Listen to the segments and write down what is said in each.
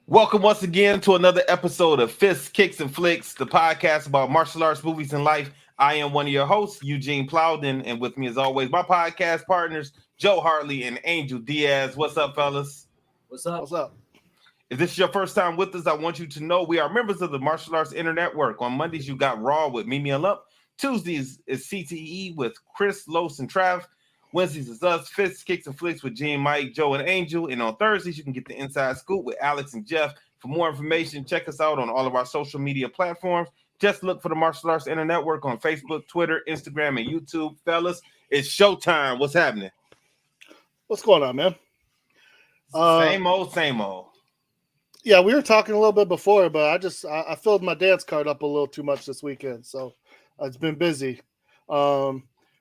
Welcome once again to another episode of Fists, Kicks, and Flicks, the podcast about martial arts, movies, and life. I am one of your hosts, Eugene Plowden, and with me, as always, my podcast partners, Joe Hartley and Angel Diaz. What's up, fellas? What's up? What's up? If this is your first time with us, I want you to know we are members of the Martial Arts Internet Network. On Mondays, you got Raw with Mimi and Lump. Tuesdays is CTE with Chris, Los, and Trav. Wednesdays is us, Fists, Kicks, and Flicks with Gene, Mike, Joe, and Angel. And on Thursdays, you can get the Inside Scoop with Alex and Jeff. For more information, check us out on all of our social media platforms. Just look for the Martial Arts Internet Network on Facebook, Twitter, Instagram, and YouTube. Fellas, it's showtime. What's happening? What's going on, man? Same old. Yeah, we were talking a little bit before, but I filled my dance card up a little too much this weekend, so it's been busy.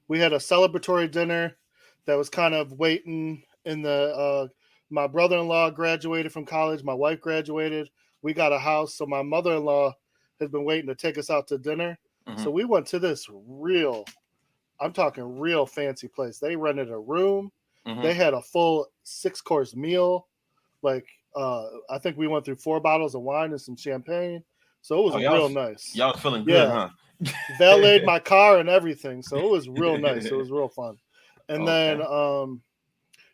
We had a celebratory dinner that was kind of waiting in the my brother-in-law graduated from college, my wife graduated, we got a house, so my mother-in-law has been waiting to take us out to dinner. Mm-hmm. So we went to this real fancy place. They rented a room. Mm-hmm. They had a full 6-course meal. Like I think we went through 4 bottles of wine and some champagne. So it was real nice. Y'all was feeling good, huh? Valeted my car and everything. So it was real nice. It was real fun. And then,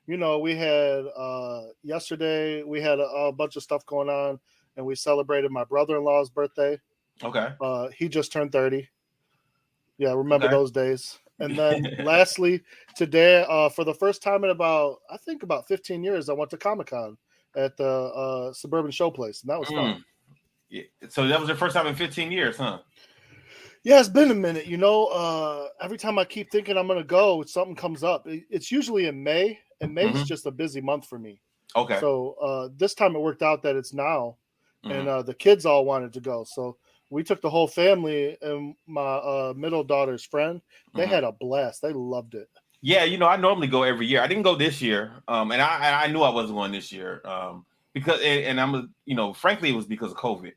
we had yesterday, we had a bunch of stuff going on, and we celebrated my brother-in-law's birthday. Okay. He just turned 30. Yeah, remember those days. And then lastly, today, for the first time in about 15 years, I went to Comic-Con at the Suburban Showplace, and that was fun. Yeah. So that was your first time in 15 years, huh? Yeah, it's been a minute. Every time I keep thinking I'm going to go, something comes up. It's usually in May, and May's just a busy month for me. Okay. So this time it worked out that it's now, and the kids all wanted to go. So we took the whole family and my middle daughter's friend. They had a blast. They loved it. Yeah, I normally go every year. I didn't go this year, and I knew I wasn't going this year because frankly, it was because of COVID.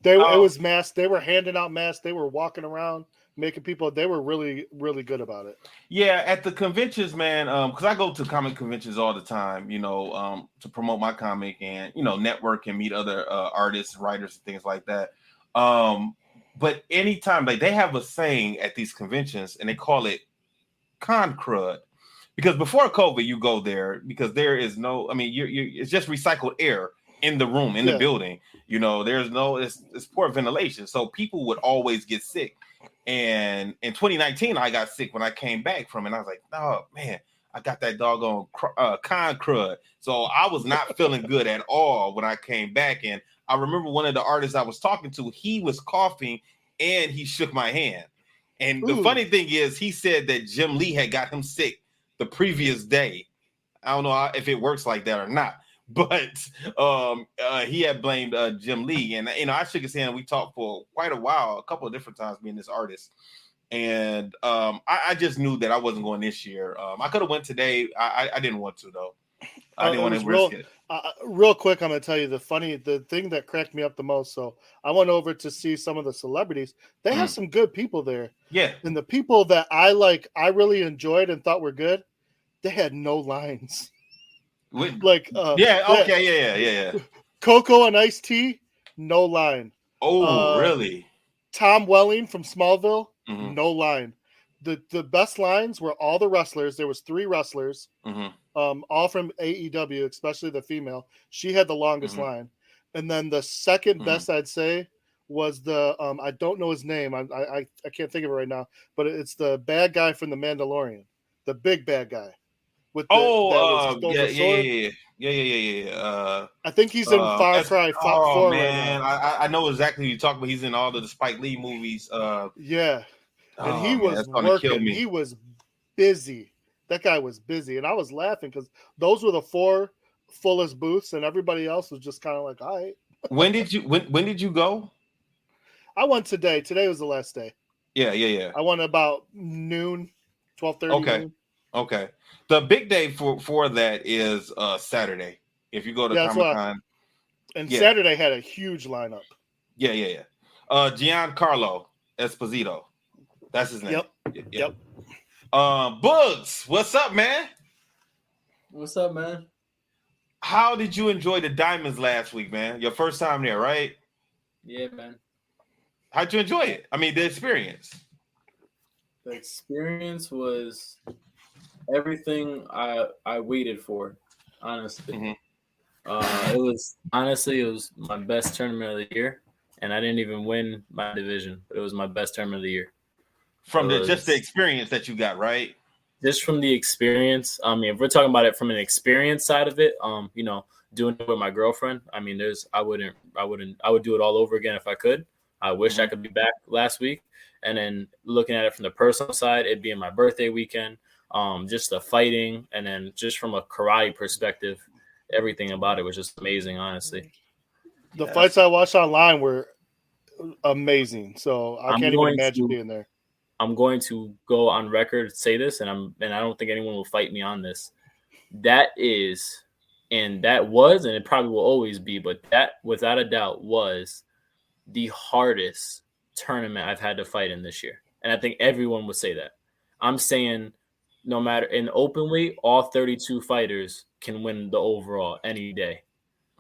It was masks. They were handing out masks. They were walking around, making people. They were really, really good about it. Yeah, at the conventions, man. Because I go to comic conventions all the time. To promote my comic and network and meet other artists, writers, and things like that. But anytime, like they have a saying at these conventions, and they call it "con crud," because before COVID, you go there because there is no. I mean, it's just recycled air in the room, in the building. There's no, it's poor ventilation. So people would always get sick. And in 2019, I got sick when I came back from it. And I was like, oh, man, I got that doggone con crud. So I was not feeling good at all when I came back. And I remember one of the artists I was talking to, he was coughing and he shook my hand. And the funny thing is, he said that Jim Lee had got him sick the previous day. I don't know if it works like that or not. But he had blamed Jim Lee, and I shook his hand. We talked for quite a while, a couple of different times, being this artist, and I just knew that I wasn't going this year. I could have went today. I didn't want to though. I didn't want to risk it. Real quick, I'm going to tell you the thing that cracked me up the most. So I went over to see some of the celebrities. They have some good people there. Yeah, and the people that I really enjoyed and thought were good, they had no lines. Yeah. Coco and Ice-T, no line. Oh, really? Tom Welling from Smallville, no line. The best lines were all the wrestlers. There was 3 wrestlers, all from AEW, especially the female. She had the longest line. And then the second best, I'd say, was the I don't know his name. I can't think of it right now, but it's the bad guy from The Mandalorian, the big bad guy. Yeah. I think he's in Far Cry 4 man. right now. I know exactly who you're talking about. He's in all of the Spike Lee movies. And he was working. He was busy. That guy was busy, and I was laughing because those were the 4 fullest booths, and everybody else was just kind of like, all right. When did you go? I went today. Today was the last day. Yeah. I went about noon, 12:30. Okay. Noon. Okay. The big day for that is Saturday. If you go to Comic-Con. And Saturday had a huge lineup. Yeah. Giancarlo Esposito. That's his name. Yep. Bugs, what's up, man? What's up, man? how did you enjoy the Diamonds last week, man? Your first time there, right? Yeah, man. How'd you enjoy it? I mean, the experience. The experience was everything I waited for. Honestly, Mm-hmm. it was my best tournament of the year, and I didn't even win my division, but it was my best tournament of the year. It From the just the was experience that you got, right? just from the experience. I mean, if we're talking about it from an experience side of it, doing it with my girlfriend. I mean, I would do it all over again if I could. I wish I Mm-hmm. could be back last week. And then looking at it from the personal side, it being my birthday weekend, just the fighting, and then just from a karate perspective, everything about it was just amazing, honestly. The Yes. fights I watched online were amazing. So I I'm can't even going imagine to being there. I'm going to go on record say this, and I don't think anyone will fight me on this. That is, and that was, and it probably will always be, but that without a doubt was the hardest tournament I've had to fight in this year. And I think everyone would say that. I'm saying no matter in open weight, all 32 fighters can win the overall any day.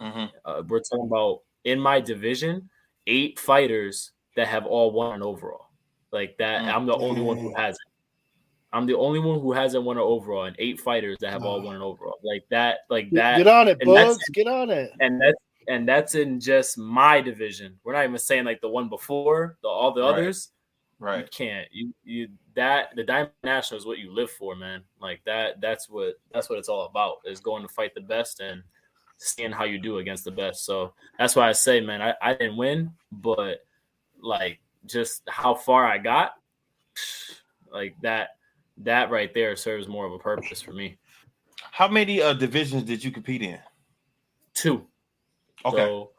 Mm-hmm. We're talking about in my division, 8 fighters that have all won an overall. Like that, I'm the only one who Dang. hasn't. I'm the only one who hasn't won an overall, and 8 fighters that have all Oh. won an overall. Like Get that, on it, and that's Bugs. Get on it. and that's and that's in just my division. We're not even saying like the one before all the Right. others. You Right. can't. You that the Diamond National is what you live for, man. Like that. That's what it's all about. Is going to fight the best and seeing how you do against the best. So that's why I say, man, I didn't win, but like just how far I got, like that right there serves more of a purpose for me. How many divisions did you compete in? 2. Okay. So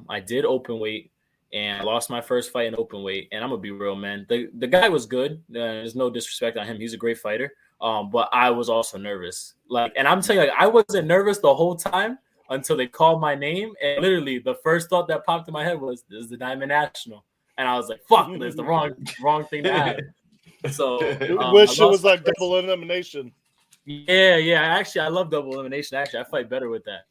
I did open weight, and I lost my first fight in open weight. And I'm gonna be real, man. The guy was good. There's no disrespect on him. He's a great fighter. But I was also nervous. Like, and I'm telling you, like, I wasn't nervous the whole time until they called my name. And literally, the first thought that popped in my head was, "This is the Diamond National." And I was like, "Fuck, that's the wrong thing to have." So I Wish it was lost my like first. double elimination. Yeah. Actually, I love double elimination. Actually, I fight better with that.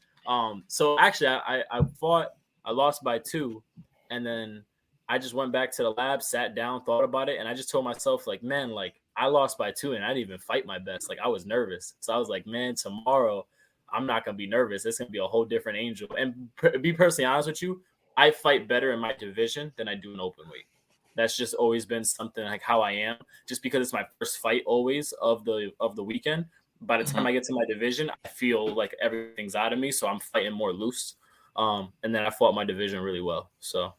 So actually, I lost by 2, and then I just went back to the lab, sat down, thought about it, and I just told myself, like, man, like I lost by 2, and I didn't even fight my best. Like I was nervous, so I was like, man, tomorrow I'm not gonna be nervous. It's gonna be a whole different angel. And be personally honest with you, I fight better in my division than I do in open weight. That's just always been something like how I am. Just because it's my first fight always of the weekend, by the time Mhm. I get to my division, I feel like everything's out of me, so I'm fighting more loose. And then I fought my division really well, so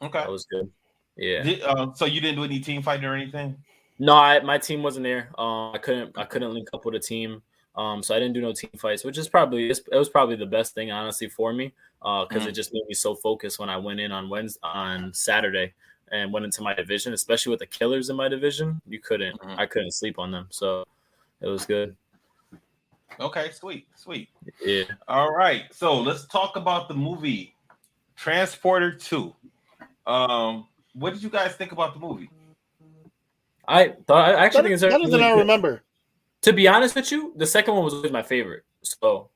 Okay. that was good. Yeah. So you didn't do any team fighting or anything? No, my team wasn't there. I couldn't link up with a team. So I didn't do no team fights, which is it was probably the best thing honestly for me, because it Mhm. just made me so focused when I went in on Saturday and went into my division, especially with the killers in my division. Mhm. I couldn't sleep on them, so it was good. Okay, sweet, sweet. Yeah. All right, so let's talk about the movie Transporter 2. What did you guys think about the movie? I actually think it's Better than really I good. remember. To be honest with you, the second one was always my favorite, so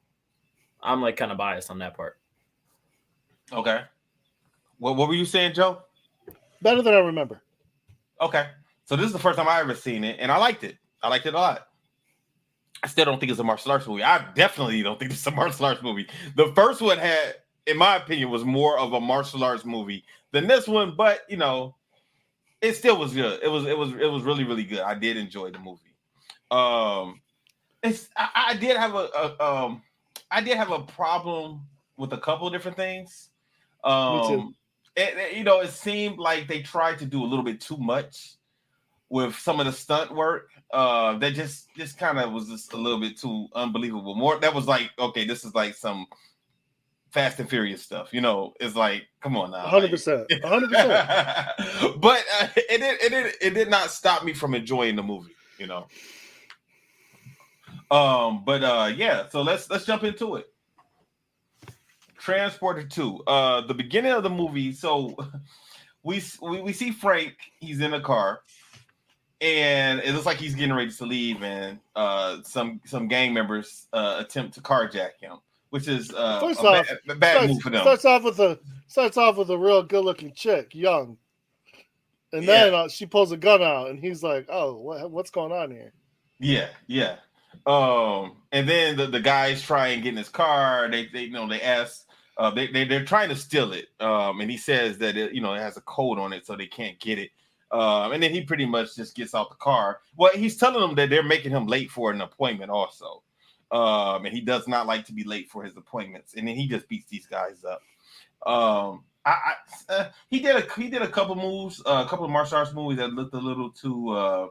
I'm like kind of biased on that part. Okay. What were you saying, Joe? Better than I remember. Okay. So this is the first time I ever seen it, and I liked it. I liked it a lot. I still don't think it's a martial arts movie. I definitely don't think it's a martial arts movie. The first one had, in my opinion, was more of a martial arts movie than this one, but it still was good. It was really, really good. I did enjoy the movie. Um, I did have I did have a problem with a couple of different things. Me too. It seemed like they tried to do a little bit too much with some of the stunt work. That just kind of was just a little bit too unbelievable. More that was like, okay, this is like some Fast and Furious stuff. It's like, come on now, like. 100%. 100%. But it did not stop me from enjoying the movie. But yeah. So let's jump into it. Transporter 2. The beginning of the movie. So we see Frank. He's in a car, and it looks like he's getting ready to leave, and some gang members attempt to carjack him. which is First a off, bad move for them. starts off with a real good looking chick, young, and then she pulls a gun out, and he's like, "Oh, what's going on here?" Yeah. And then the guys try and get in his car. They ask. They're trying to steal it. And he says that it has a code on it, so they can't get it. And then he pretty much just gets out the car. Well, he's telling them that they're making him late for an appointment also. And he does not like to be late for his appointments. And then he just beats these guys up. He did a couple moves, a couple of martial arts movies that looked a little too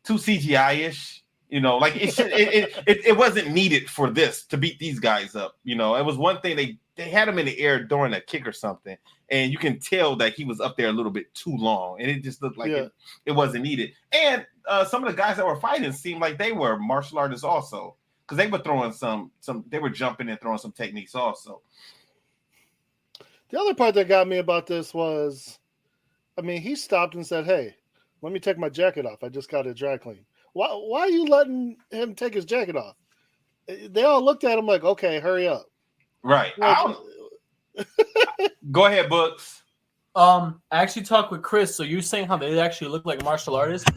CGI-ish. Like it wasn't needed for this to beat these guys up. It was one thing they had him in the air during a kick or something, and you can tell that he was up there a little bit too long, and it just looked like it wasn't needed. And some of the guys that were fighting seemed like they were martial artists also, because they were throwing they were jumping and throwing some techniques also. The other part that got me about this was, he stopped and said, "Hey, let me take my jacket off. I just got it dry clean." Why are you letting him take his jacket off? They all looked at him like, "Okay, hurry up." Right. Go ahead, Books. I actually talked with Chris. So you're saying how they actually look like martial artists.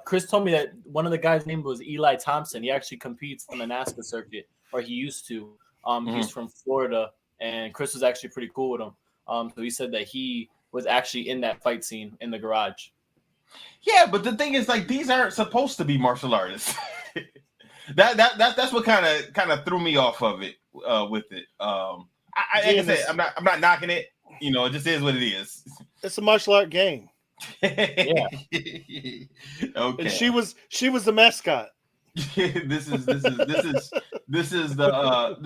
Chris told me that one of the guys' name was Eli Thompson. He actually competes on the NASCAR circuit, or he used to. He's from Florida, and Chris was actually pretty cool with him. So he said that he was actually in that fight scene in the garage. Yeah, but the thing is, like, these aren't supposed to be martial artists. That's what kind of threw me off of it with it. Like I said, I'm not knocking it. It just is what it is. It's a martial art game. Yeah. Okay. And she was the mascot. This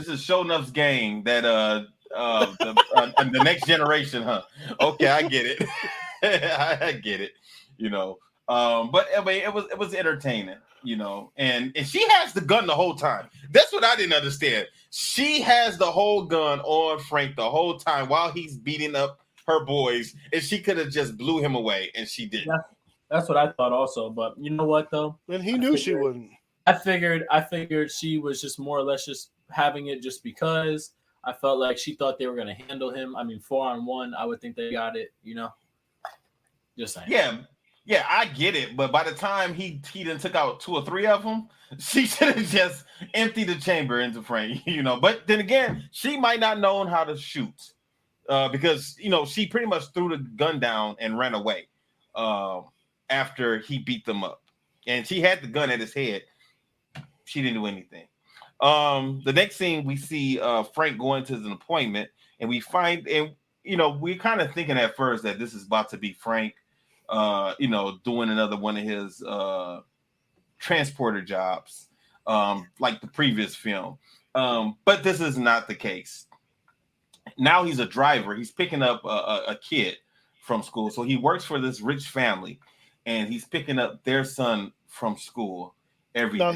is Shownuff's game that the next generation, huh? Okay, I get it. I get it. But I mean, it was entertaining, and she has the gun the whole time. That's what I didn't understand. She has the whole gun on Frank the whole time while he's beating up her boys, and she could have just blew him away, and she didn't. Yeah, that's what I thought also. But you know what though? And he knew she wouldn't. I figured she was just more or less just having it just because I felt like she thought they were going to handle him. I mean, 4-on-1, I would think they got it, Just saying. Yeah, I get it. But by the time he done took out 2 or 3 of them, she should have just emptied the chamber into Frank, But then again, she might not known how to shoot because, she pretty much threw the gun down and ran away after he beat them up. And she had the gun at his head. She didn't do anything. The next scene, we see Frank going to his appointment, and we find, and we're kind of thinking at first that this is about to be Frank, doing another one of his transporter jobs, like the previous film. But this is not the case. Now he's a driver. He's picking up a kid from school. So he works for this rich family, and he's picking up their son from school every day.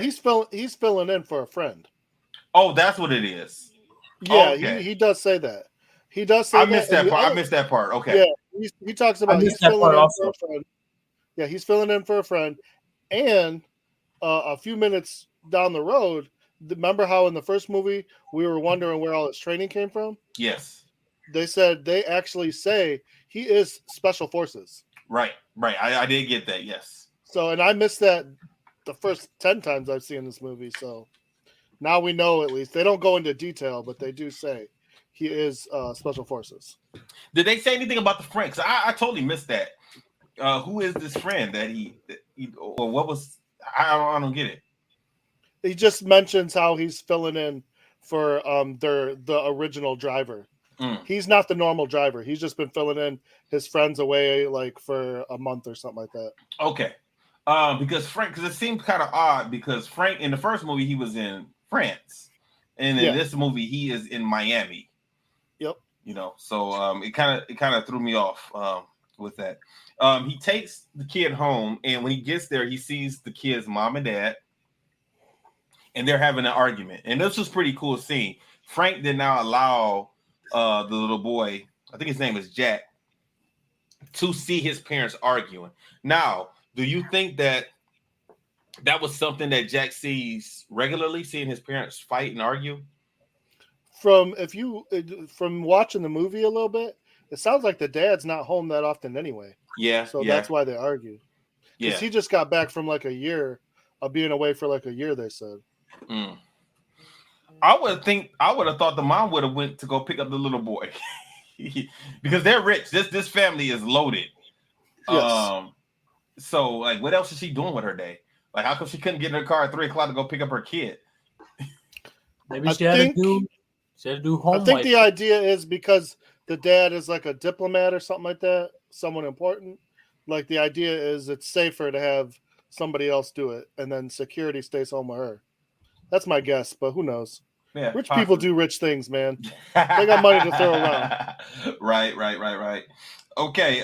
He's filling in for a friend. Oh, that's what it is. Yeah, okay. He does say that. He does say I missed that part. I missed that part. Okay. Yeah, he talks about he's filling in for a friend. Yeah, he's filling in for a friend. And a few minutes down the road, remember how in the first movie we were wondering where all his training came from? Yes. They actually say he is Special Forces. Right. I did get that, yes. So, and I missed that the first 10 times I've seen this movie. So now we know at least. They don't go into detail, but they do say he is Special Forces. Did they say anything about the friend? Because I totally missed that. Who is this friend that he or what was? I don't get it. He just mentions how he's filling in for the original driver. He's not the normal driver. He's just been filling in his friends away like for a month or something like that. Okay. Because it seems kind of odd because Frank in the first movie he was in France, and in this movie he is in Miami. Yep. So it kind of threw me off with that. He takes the kid home, and when he gets there, he sees the kid's mom and dad, and they're having an argument. And this was pretty cool scene. Frank did not allow the little boy, I think his name is Jack, to see his parents arguing. Now, do you think that was something that Jack sees regularly, seeing his parents fight and argue? from watching the movie a little bit, it sounds like the dad's not home that often anyway. Yeah, So that's why they argue. Because he just got back from like a year of being away for like a year. They said. I would have thought the mom would have went to go pick up the little boy because they're rich. This family is loaded. Yes. So like, what else is she doing with her day? Like, how come she couldn't get in her car at 3:00 to go pick up her kid? Maybe she had to do homework. I think the idea is because the dad is like a diplomat or something like that, someone important. Like the idea is it's safer to have somebody else do it, and then security stays home with her. That's my guess, but who knows? Yeah, rich people do rich things, man. They got money to throw around. Right. Okay.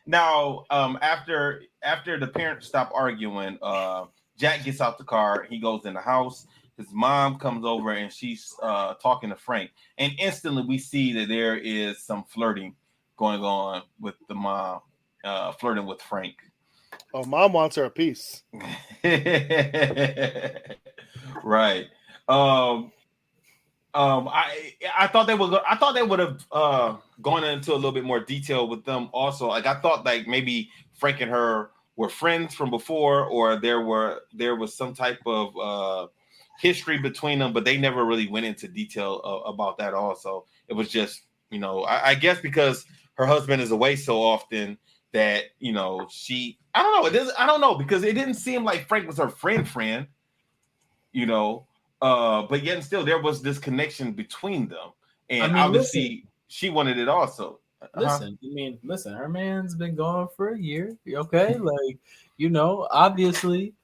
Now, after the parents stop arguing, Jack gets out the car. He goes in the house. His mom comes over and she's talking to Frank, and instantly we see that there is some flirting going on with the mom, flirting with Frank. Oh, mom wants her a piece. Right. I thought they would have gone into a little bit more detail with them also. Like, I thought like maybe Frank and her were friends from before, or there was some type of history between them, but they never really went into detail about that also. It was just, I guess because her husband is away so often that, I don't know, because it didn't seem like Frank was her friend, but yet and still there was this connection between them. And obviously she wanted it also. Listen, her man's been gone for a year. Okay. Like, obviously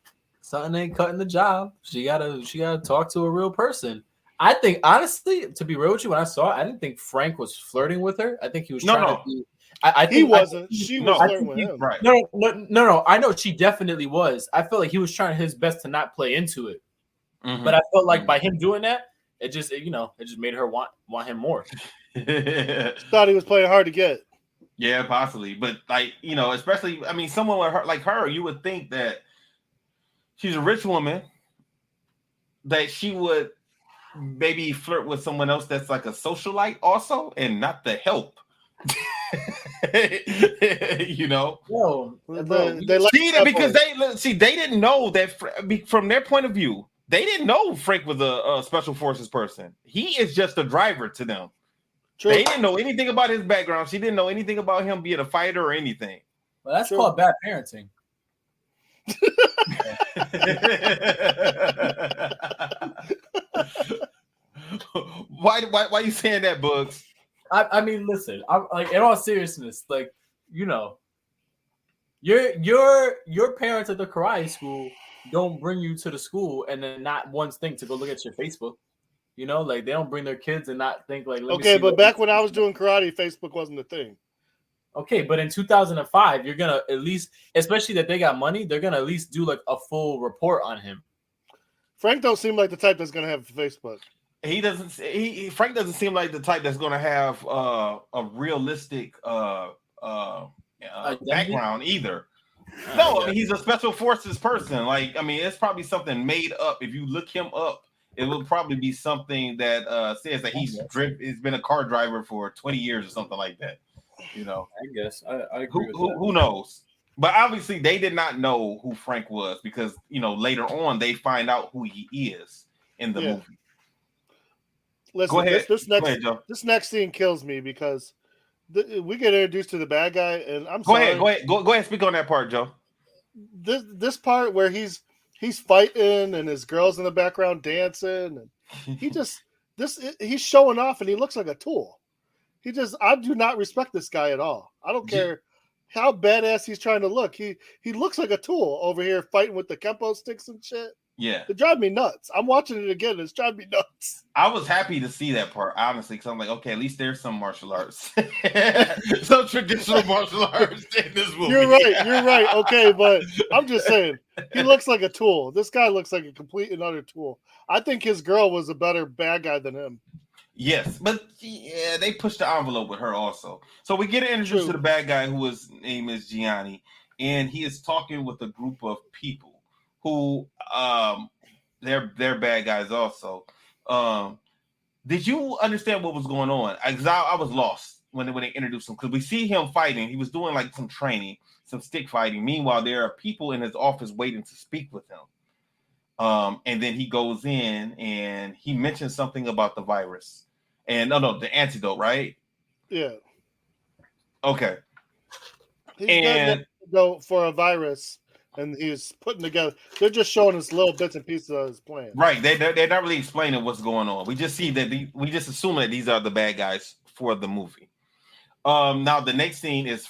something ain't cutting the job. She gotta talk to a real person. I think, honestly, to be real with you, when I saw it, I didn't think Frank was flirting with her. I think he was trying to be. I think he wasn't. She was flirting with him. Right. No. I know she definitely was. I feel like he was trying his best to not play into it. Mm-hmm. But I felt like by him doing that, it just made her want him more. Thought he was playing hard to get. Yeah, possibly. But like, especially, I mean, someone like her, you would think that she's a rich woman, that she would maybe flirt with someone else that's like a socialite also, and not the help. Well, because they didn't know that from their point of view, they didn't know Frank was a special forces person. He is just a driver to them. True. They didn't know anything about his background. She didn't know anything about him being a fighter or anything. Well, that's called bad parenting. Why are you saying that, Bugs? I mean, listen. I'm like, in all seriousness, like, your parents at the karate school don't bring you to the school and then not once think to go look at your Facebook. Like, they don't bring their kids and not think like. Okay, but back when I was doing karate, Facebook wasn't a thing. Okay, but in 2005, you're gonna at least, especially that they got money, they're gonna at least do like a full report on him. Frank don't seem like the type that's gonna have Facebook. Frank doesn't seem like the type that's gonna have a realistic background either. No, I mean, he's a special forces person. Like, I mean, it's probably something made up. If you look him up, it will probably be something that says that he's been a car driver for 20 years or something like that. I guess I agree with that. Who knows? But obviously, they did not know who Frank was because later on they find out who he is in the movie. Listen, go ahead. This next scene kills me because we get introduced to the bad guy, and I'm sorry. Go ahead. Speak on that part, Joe. This part where he's fighting and his girl's in the background dancing, and he's showing off, and he looks like a tool. I do not respect this guy at all. I don't care how badass he's trying to look. He looks like a tool over here fighting with the Kempo sticks and shit. Yeah. It drives me nuts. I'm watching it again. It's driving me nuts. I was happy to see that part, honestly, because I'm like, okay, at least there's some martial arts. Some traditional martial arts in this movie. You're right. Okay, but I'm just saying, he looks like a tool. This guy looks like a complete and utter tool. I think his girl was a better bad guy than him. Yes, but they pushed the envelope with her also. So we get introduced to the bad guy whose name is Gianni, and he is talking with a group of people who they're bad guys also. Did you understand what was going on? Because I was lost when they introduced him, because we see him fighting. He was doing like some training, some stick fighting. Meanwhile, there are people in his office waiting to speak with him. And then he goes in and he mentions something about the virus. And no, the antidote, right? Yeah. Okay. He's getting And an antidote for a virus, and he's putting together. They're just showing us little bits and pieces of his plan. right, they're not really explaining what's going on. We just see that we just assume that these are the bad guys for the movie. Now the next scene is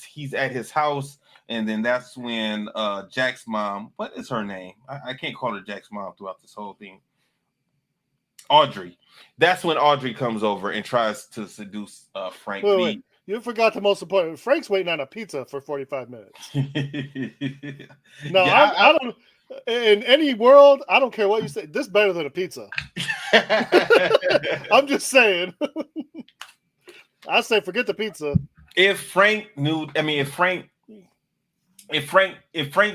he's at his house, and then that's when Jack's mom, what is her name? I can't call her Jack's mom throughout this whole thing. Audrey. That's when Audrey comes over and tries to seduce Frank. Wait. You forgot the most important. Frank's waiting on a pizza for 45 minutes. No, Yeah, I don't. In any world, I don't care what you say. This is better than a pizza. I'm just saying. I say forget the pizza. If Frank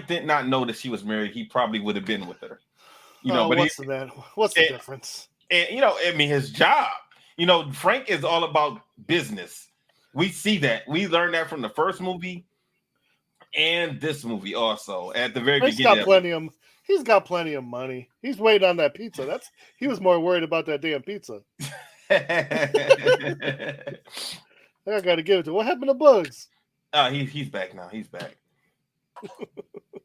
did not know that she was married, he probably would have been with her. But what's the difference? And his job. Frank is all about business. We see that. We learned that from the first movie and this movie also. At the very beginning. He's got plenty of money. He's waiting on that pizza. He was more worried about that damn pizza. I gotta give it to. What happened to Bugs? He's back now. He's back.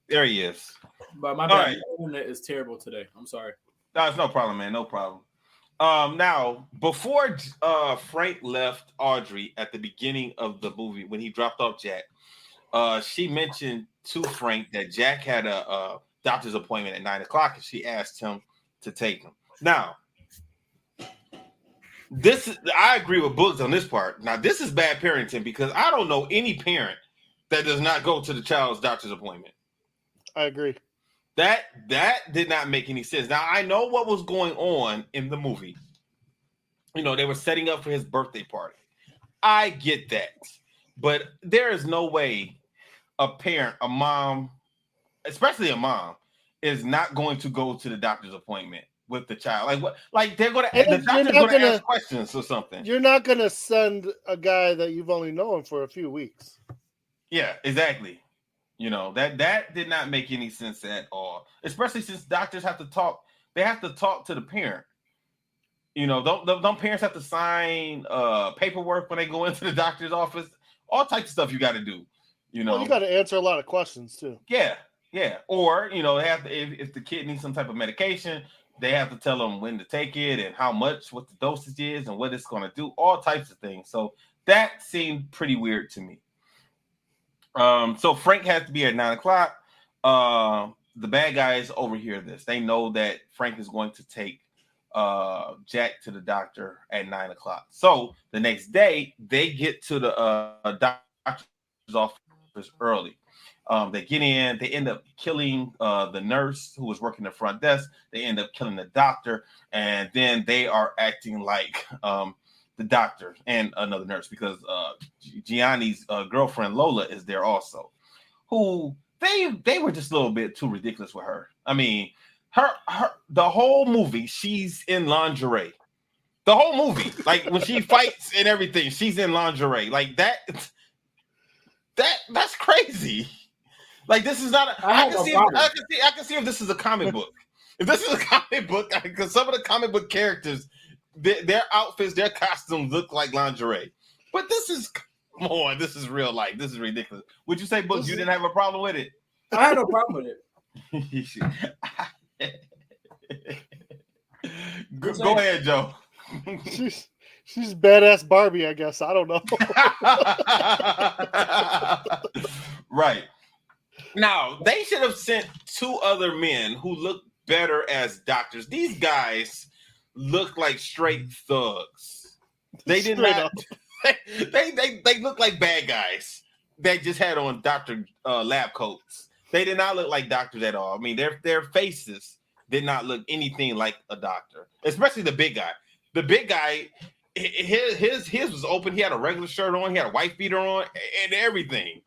There he is. But my bad. Right. My internet is terrible today. I'm sorry. No, it's no problem, man. No problem. Now, before Frank left Audrey at the beginning of the movie, when he dropped off Jack, she mentioned to Frank that Jack had a doctor's appointment at 9:00, and she asked him to take him. Now, I agree with Books on this part. Now, this is bad parenting, because I don't know any parent that does not go to the child's doctor's appointment. I agree. That did not make any sense. Now, I know what was going on in the movie. They were setting up for his birthday party. I get that. But there is no way a parent, a mom, especially a mom, is not going to go to the doctor's appointment with the child. Like what? Like the doctor's going to ask questions or something. You're not going to send a guy that you've only known for a few weeks. Yeah, exactly. That did not make any sense at all. Especially since doctors have to talk. They have to talk to the parent. Don't parents have to sign paperwork when they go into the doctor's office? All types of stuff you got to do. Well, you got to answer a lot of questions too. Yeah. Or they have to, if the kid needs some type of medication, they have to tell them when to take it and how much, what the dosage is, and what it's going to do. All types of things. So that seemed pretty weird to me. So Frank has to be at 9:00. The bad guys overhear this. They know that Frank is going to take Jack to the doctor at 9:00. So the next day, they get to the doctor's office early. They get in. They end up killing the nurse who was working the front desk. They end up killing the doctor, and then they are acting like the doctor and another nurse, because Gianni's girlfriend Lola is there also, who they were just a little bit too ridiculous with her. I mean, her the whole movie, she's in lingerie. The whole movie, like when she fights and everything, she's in lingerie. Like that's crazy. Like this is not. I can see if this is a comic book. If this is a comic book, because some of the comic book characters, their outfits, their costumes look like lingerie. But this is, come on, this is real life. This is ridiculous. Would you say, Books, you didn't have a problem with it? I had no problem with it. Go ahead, Joe. She's badass Barbie, I guess. I don't know. Right. Now, they should have sent 2 other men who look better as doctors. These guys look like straight thugs. They did not. They look like bad guys. They just had on doctor lab coats. They did not look like doctors at all. I mean, their faces did not look anything like a doctor, especially the big guy. The big guy, his was open. He had a regular shirt on. He had a wife beater on and everything.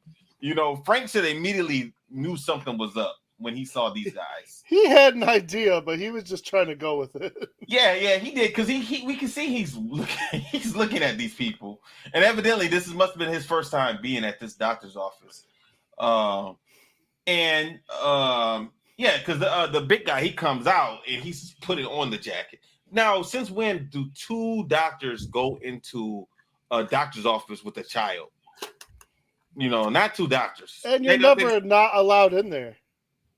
Frank should immediately knew something was up when he saw these guys. He had an idea, but he was just trying to go with it. Yeah, he did because we can see he's looking at these people, and evidently must have been his first time being at this doctor's office. Yeah, because the big guy, he comes out and he's putting on the jacket. Now, since when do two doctors go into a doctor's office with a child? Not two doctors. And you're never not allowed in there.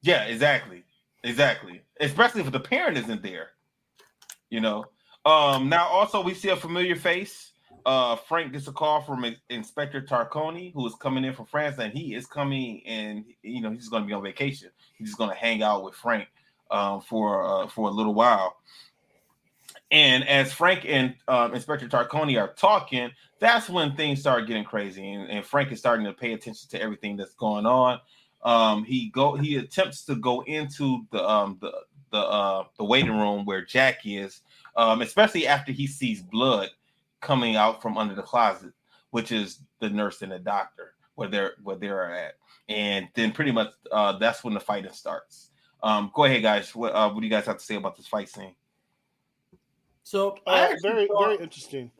Yeah, exactly. Especially if the parent isn't there. Now also we see a familiar face. Frank gets a call from Inspector Tarconi, who is coming in from France, and he is coming, and he's going to be on vacation. He's just going to hang out with Frank for a little while. And as Frank and Inspector Tarconi are talking, that's when things start getting crazy, and Frank is starting to pay attention to everything that's going on. He attempts to go into the waiting room where Jack is, especially after he sees blood coming out from under the closet, which is the nurse and the doctor where they're at, and then pretty much that's when the fighting starts. Go ahead, guys. What do you guys have to say about this fight scene? So very interesting.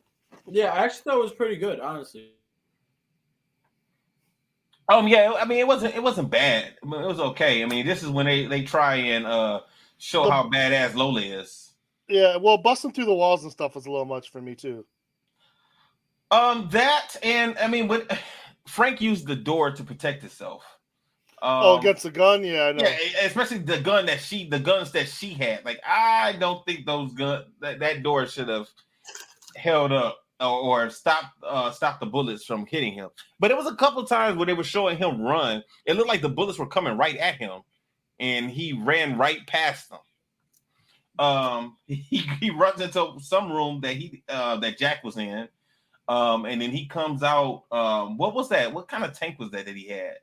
Yeah, I actually thought it was pretty good, honestly. Yeah, I mean it wasn't bad. I mean, it was okay. I mean, this is when they try and show how badass Lola is. Yeah, well, busting through the walls and stuff was a little much for me too. That, and I mean, but Frank used the door to protect himself. Against the gun, yeah, I know. Yeah, especially the guns that she had. Like, I don't think those guns that door should have held up or stopped the bullets from hitting him. But it was a couple times where they were showing him run. It looked like the bullets were coming right at him, and he ran right past them. He runs into some room that Jack was in, and then he comes out. What was that? What kind of tank was that he had?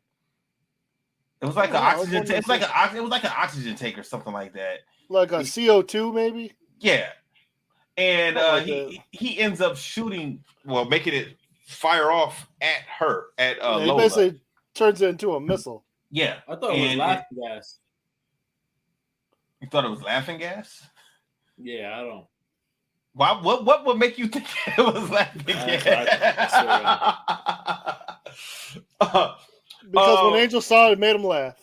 It was like an oxygen. It was like an oxygen tank or something like that. Like a CO2, maybe. Yeah, and he ends up shooting, making it fire off at her Lola. He basically turns it into a missile. Yeah, I thought it was laughing gas. You thought it was laughing gas? Yeah, I don't. Why? What would make you think it was laughing gas? Because when Angel saw it, made him laugh.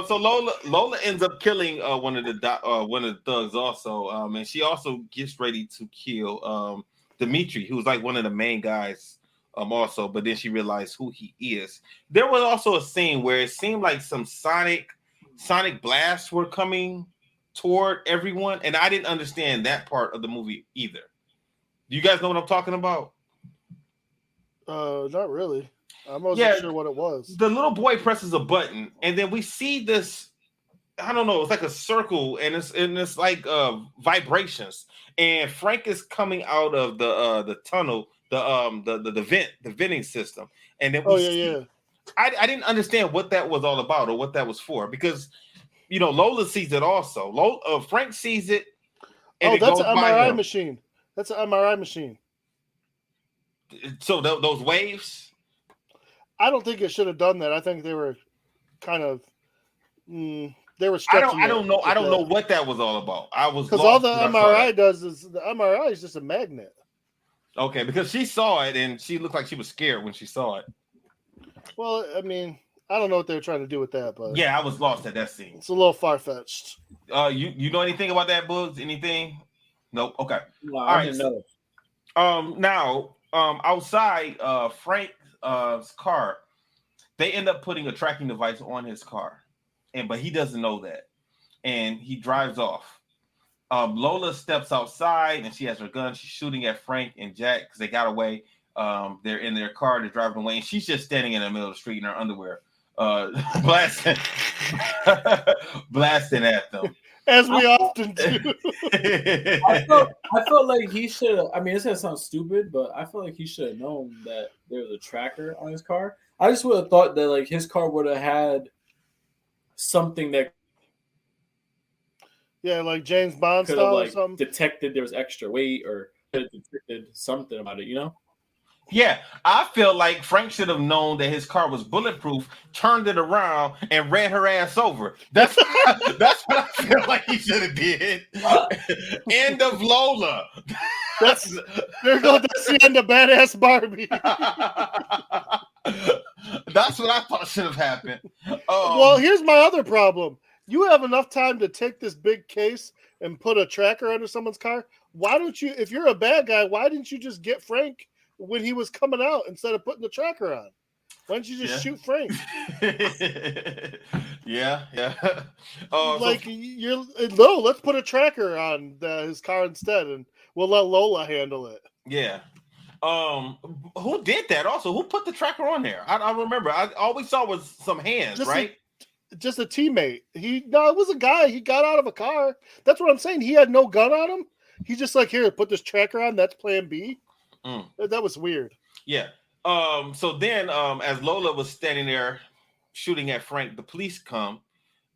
So Lola ends up killing one of the thugs also, and she also gets ready to kill Dimitri, who's like one of the main guys also. But then she realized who he is. There was also a scene where it seemed like some sonic blasts were coming toward everyone, and I didn't understand that part of the movie either. Do you guys know what I'm talking about? Not really. I wasn't sure what it was. The little boy presses a button, and then we see this. I don't know. It's like a circle, and it's like vibrations. And Frank is coming out of the tunnel, the venting system, and then I didn't understand what that was all about or what that was for, because Lola sees it also. Frank sees it. And that's an MRI machine. That's an MRI machine. So those waves. I don't think it should have done that. I think they were kind of they were stretching. I don't know. I don't know what that was all about. I was because all the MRI does is the MRI is just a magnet. Okay, because she saw it and she looked like she was scared when she saw it. Well, I mean, I don't know what they were trying to do with that, but yeah, I was lost at that scene. It's a little far fetched. You know anything about that, Bugs? Anything? Nope. Okay. No, I didn't know. Now, outside Frank's car, they end up putting a tracking device on his car, but he doesn't know that, and he drives off. Lola steps outside and she has her gun. She's shooting at Frank and Jack because they got away. They're in their car. They're driving away, and she's just standing in the middle of the street in her underwear, blasting at them. As we often do. I felt like he should have. I mean, this sounds stupid, but I feel like he should have known that there was a tracker on his car. I just would have thought that like his car would have had something that, like James Bond could style have or something. Detected there was extra weight or detected something about it. Yeah, I feel like Frank should have known that his car was bulletproof, turned it around, and ran her ass over. That's what I feel like he should have did. End of Lola. There goes the end of Badass Barbie. That's what I thought should have happened. Well, here's my other problem. You have enough time to take this big case and put a tracker under someone's car. Why don't you, if you're a bad guy, why didn't you just get Frank when he was coming out instead of putting the tracker on? Why don't you just shoot Frank? Yeah. Let's put a tracker on his car instead, and we'll let Lola handle it. Yeah. Who did that? Also, who put the tracker on there? I remember. All we saw was some hands, right? Just a teammate. It was a guy. He got out of a car. That's what I'm saying. He had no gun on him. He's just like, here, put this tracker on. That's plan B. That was weird. Yeah. So then, as Lola was standing there shooting at Frank, the police come,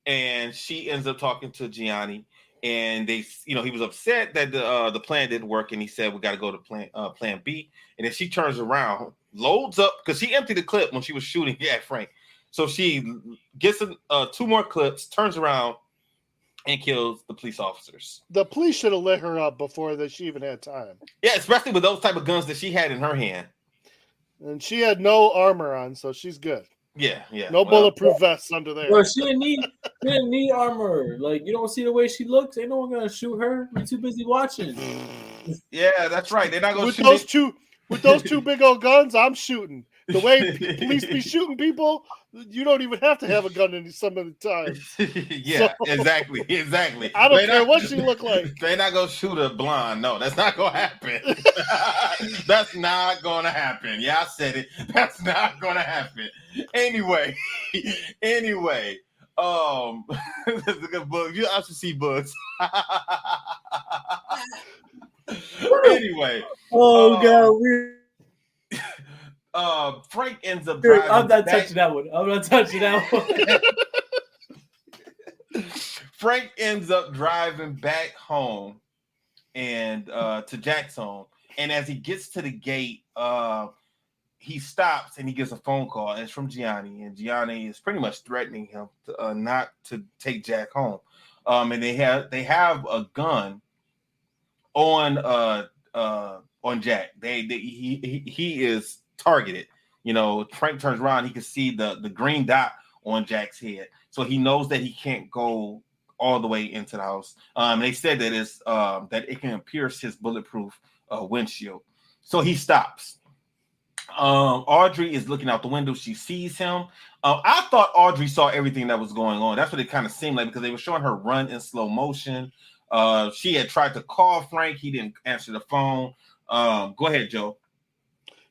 and she ends up talking to Gianni, and they, he was upset that the plan didn't work, and he said, we got to go to plan B. And then she turns around, loads up, because she emptied the clip when she was shooting at Frank. So she gets 2 more clips, turns around, and kills the police officers. The police should have lit her up before she even had time. Yeah, especially with those type of guns that she had in her hand. And she had no armor on, so she's good. Yeah. No bulletproof vests under there. Well, she didn't need armor. Like, you don't see the way she looks. Ain't no one gonna shoot her. We're too busy watching. Yeah, that's right. They're not gonna shoot with those 2 big old guns. I'm shooting. The way police be shooting people, you don't even have to have a gun in some of the times. Yeah, so, exactly. I don't care what she look like. They're not gonna shoot a blonde. No, that's not gonna happen. That's not gonna happen. Yeah, I said it. That's not gonna happen. Anyway. This is a good book. I should see books. Anyway. Oh God. Frank ends up driving. I'm not touching that one. Frank ends up driving back home and to Jack's home. And as he gets to the gate, he stops and he gets a phone call. And it's from Gianni. And Gianni is pretty much threatening him to, not to take Jack home. And they have a gun on Jack. He is targeted. Frank turns around, he can see the green dot on Jack's head, so he knows that he can't go all the way into the house. They said that it's that it can pierce his bulletproof windshield, so he stops. Audrey is looking out the window. She sees him. I thought Audrey saw everything that was going on. That's what it kind of seemed like, because they were showing her run in slow motion. She had tried to call Frank. He didn't answer the phone. Go ahead, Joe.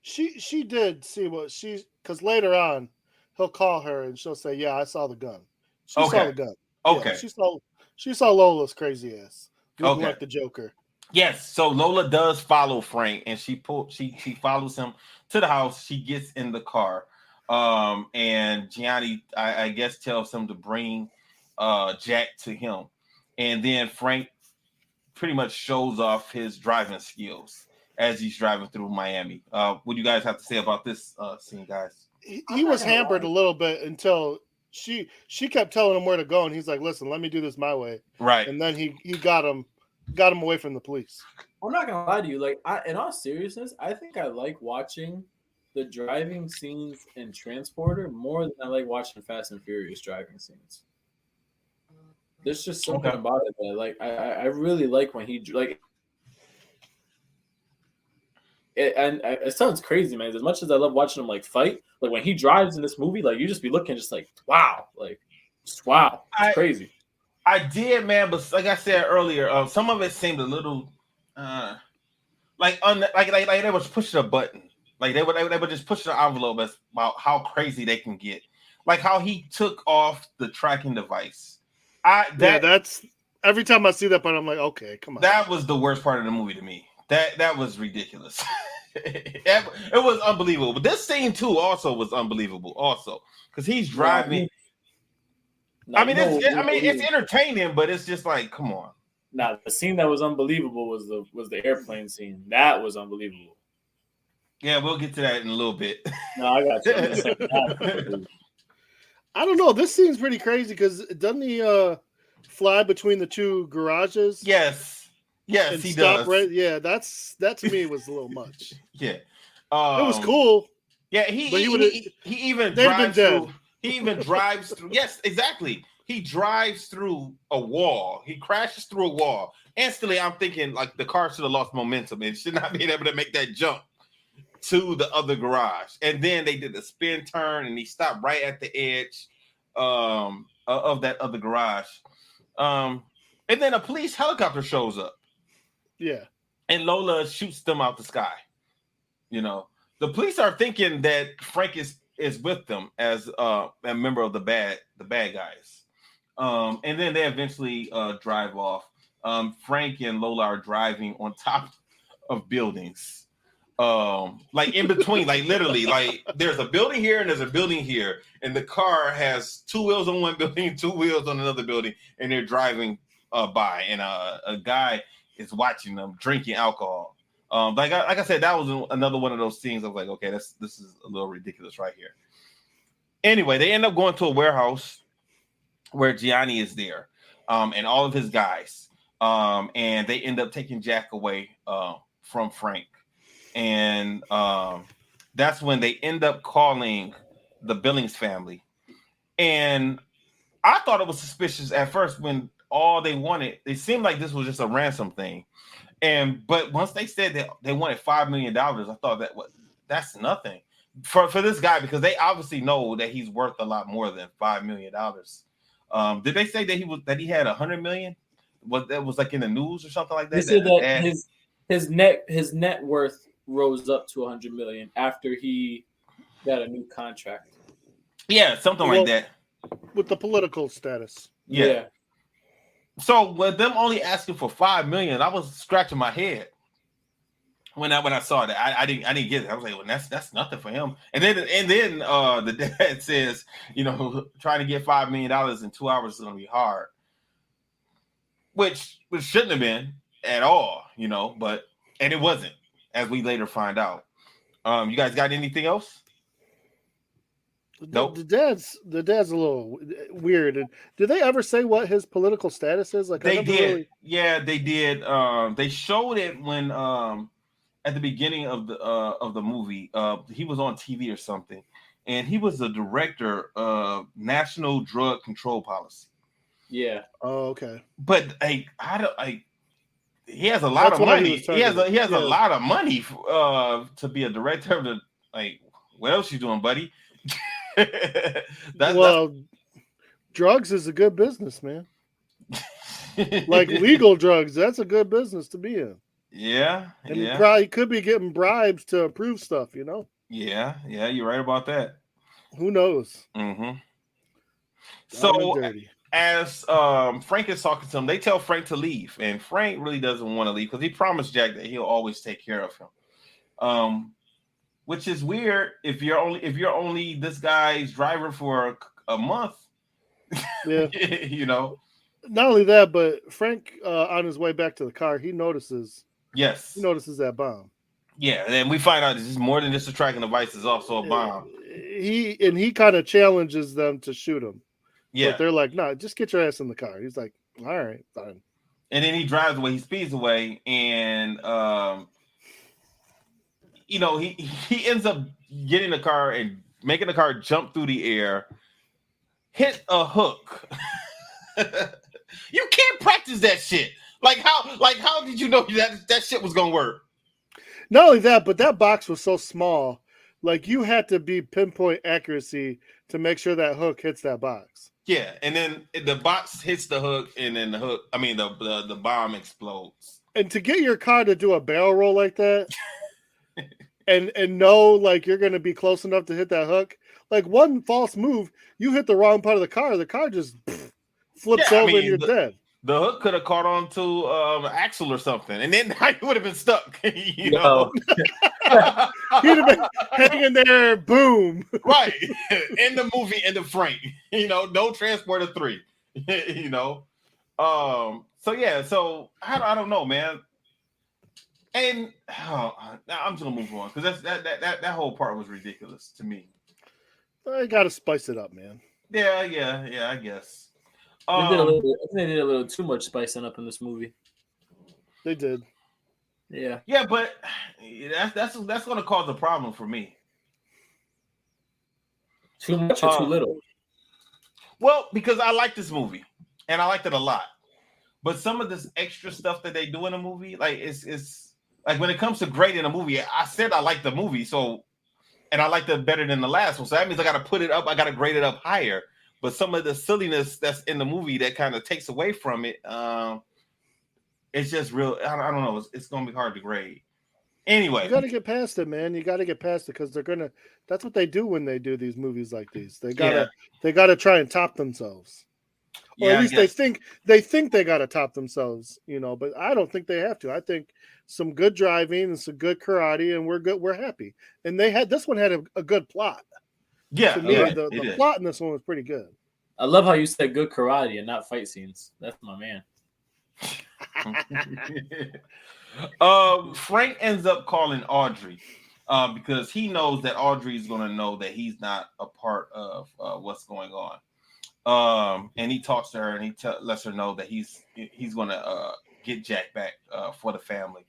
She did see because later on he'll call her and she'll say, "Yeah, I saw the gun." She saw the gun. Okay. Yeah, she saw Lola's crazy ass. Looking like the Joker. Yes. So Lola does follow Frank, and she follows him to the house. She gets in the car, and Gianni, I guess, tells him to bring Jack to him, and then Frank pretty much shows off his driving skills as he's driving through Miami. What do you guys have to say about this scene, guys? He was hampered a little bit until she kept telling him where to go, and he's like, "Listen, let me do this my way." Right. And then he got him away from the police. I'm not gonna lie to you. Like, in all seriousness, I think I like watching the driving scenes in Transporter more than I like watching Fast and Furious driving scenes. There's just something about it that I really like when he like. It sounds crazy, man. As much as I love watching him like fight, like when he drives in this movie, like you just be looking just like wow, it's crazy. I did, man, but like I said earlier, some of it seemed a little like they was pushing a button, like they would just push the envelope about how crazy they can get, like how he took off the tracking device. That's every time I see that part, I'm like, okay, come on. That was the worst part of the movie to me. That was ridiculous. It was unbelievable. But this scene too also was unbelievable. Also, because he's driving. It's entertaining, but it's just like, come on. Nah, the scene that was unbelievable was the airplane scene. That was unbelievable. Yeah, we'll get to that in a little bit. No, I got you. I'm in the second half. I don't know. This seems pretty crazy because doesn't he fly between the two garages? Yes, And he stop does. right. Yeah, that to me was a little much. Yeah, It was cool. Yeah, but he even they'd have been drives dead. through. He even drives through. Yes, exactly. He drives through a wall. He crashes through a wall. Instantly, I'm thinking like the car should have lost momentum and should not be able to make that jump to the other garage. And then they did a spin turn and he stopped right at the edge of that other garage. And then a police helicopter shows up. Yeah. And Lola shoots them out the sky. You know, the police are thinking that Frank is with them as a member of the bad guys. And then they eventually drive off. Frank and Lola are driving on top of buildings. Like in between, like literally, like there's a building here and there's a building here, and the car has two wheels on one building, two wheels on another building, and they're driving by, and a guy is watching them drinking alcohol. Like I said, that was another one of those things. I was like, okay, this is a little ridiculous right here. Anyway, they end up going to a warehouse where Gianni is there, and all of his guys, and they end up taking Jack away from Frank. And that's when they end up calling the Billings family. And I thought it was suspicious at first when all they wanted, it seemed like this was just a ransom thing. But once they said that they wanted $5 million, I thought that's nothing for this guy, because they obviously know that he's worth a lot more than $5 million. Did they say that he had $100 million? That was like in the news or something like that? They said that his net worth rose up to $100 million after he got a new contract. Yeah, something like that. With the political status. Yeah. So with them only asking for $5 million, I was scratching my head when I saw that. I didn't get it. I was like, well, that's nothing for him. And then the dad says, trying to get $5 million in 2 hours is going to be hard, which shouldn't have been at all, but it wasn't, as we later find out. You guys got anything else? Nope. The dad's a little weird. Did they ever say what his political status is? Like they did. Yeah, they did. They showed it when at the beginning of the movie. He was on TV or something, and he was the director of National Drug Control Policy. Yeah. Oh, okay. But he has a lot of money. He has a lot of money to be a director of the what else you doing, buddy? Drugs is a good business, man. Like legal drugs, that's a good business to be in. Yeah, and he probably could be getting bribes to approve stuff, Yeah, you're right about that. Who knows? Mm-hmm. So as Frank is talking to him, they tell Frank to leave, and Frank really doesn't want to leave because he promised Jack that he'll always take care of him. Which is weird if you're only this guy's driver for a month. Yeah. Not only that, but Frank on his way back to the car, he notices. Yes. He notices that bomb. Yeah, and we find out this is more than just a tracking device; it's also a bomb. He kind of challenges them to shoot him. Yeah, but they're like, "No, just get your ass in the car." He's like, "All right, fine." And then he drives away. He speeds away, and he ends up getting the car and making the car jump through the air, hit a hook. You can't practice that shit. Like how did you know that shit was gonna work? Not only that, but that box was so small. Like you had to be pinpoint accuracy to make sure that hook hits that box. Yeah, and then the box hits the hook, and then the bomb explodes. And to get your car to do a barrel roll like that. And know like you're gonna be close enough to hit that hook. Like one false move, you hit the wrong part of the car just flips over and you're dead. The hook could have caught on to axle or something, and then you would have been stuck. He'd have been hanging there, boom. Right. In the movie, in the frame. No Transporter 3. So I don't know, man. And I'm just gonna move on because that whole part was ridiculous to me. I got to spice it up, man. Yeah, I guess. They did a little bit. I think they did a little too much spicing up in this movie. They did. Yeah. Yeah, but that's gonna cause a problem for me. Too much or too little? Well, because I like this movie and I liked it a lot. But some of this extra stuff that they do in a movie, like it's like when it comes to grading a movie, I said I like the movie, so and I liked it better than the last one. So that means I gotta put it up, I gotta grade it up higher. But some of the silliness that's in the movie that kind of takes away from it, it's just real. I don't know. It's gonna be hard to grade. Anyway, you got to get past it, man. You got to get past it because they're gonna. That's what they do when they do these movies like these. They gotta try and top themselves, or at least they think they gotta top themselves. But I don't think they have to. I think some good driving and some good karate, and we're good. We're happy. And this one had a good plot. Yeah, to me, the plot in this one was pretty good. I love how you said good karate and not fight scenes. That's my man. Frank ends up calling Audrey because he knows that Audrey is going to know that he's not a part of what's going on. And he talks to her and he lets her know that he's going to get Jack back for the family.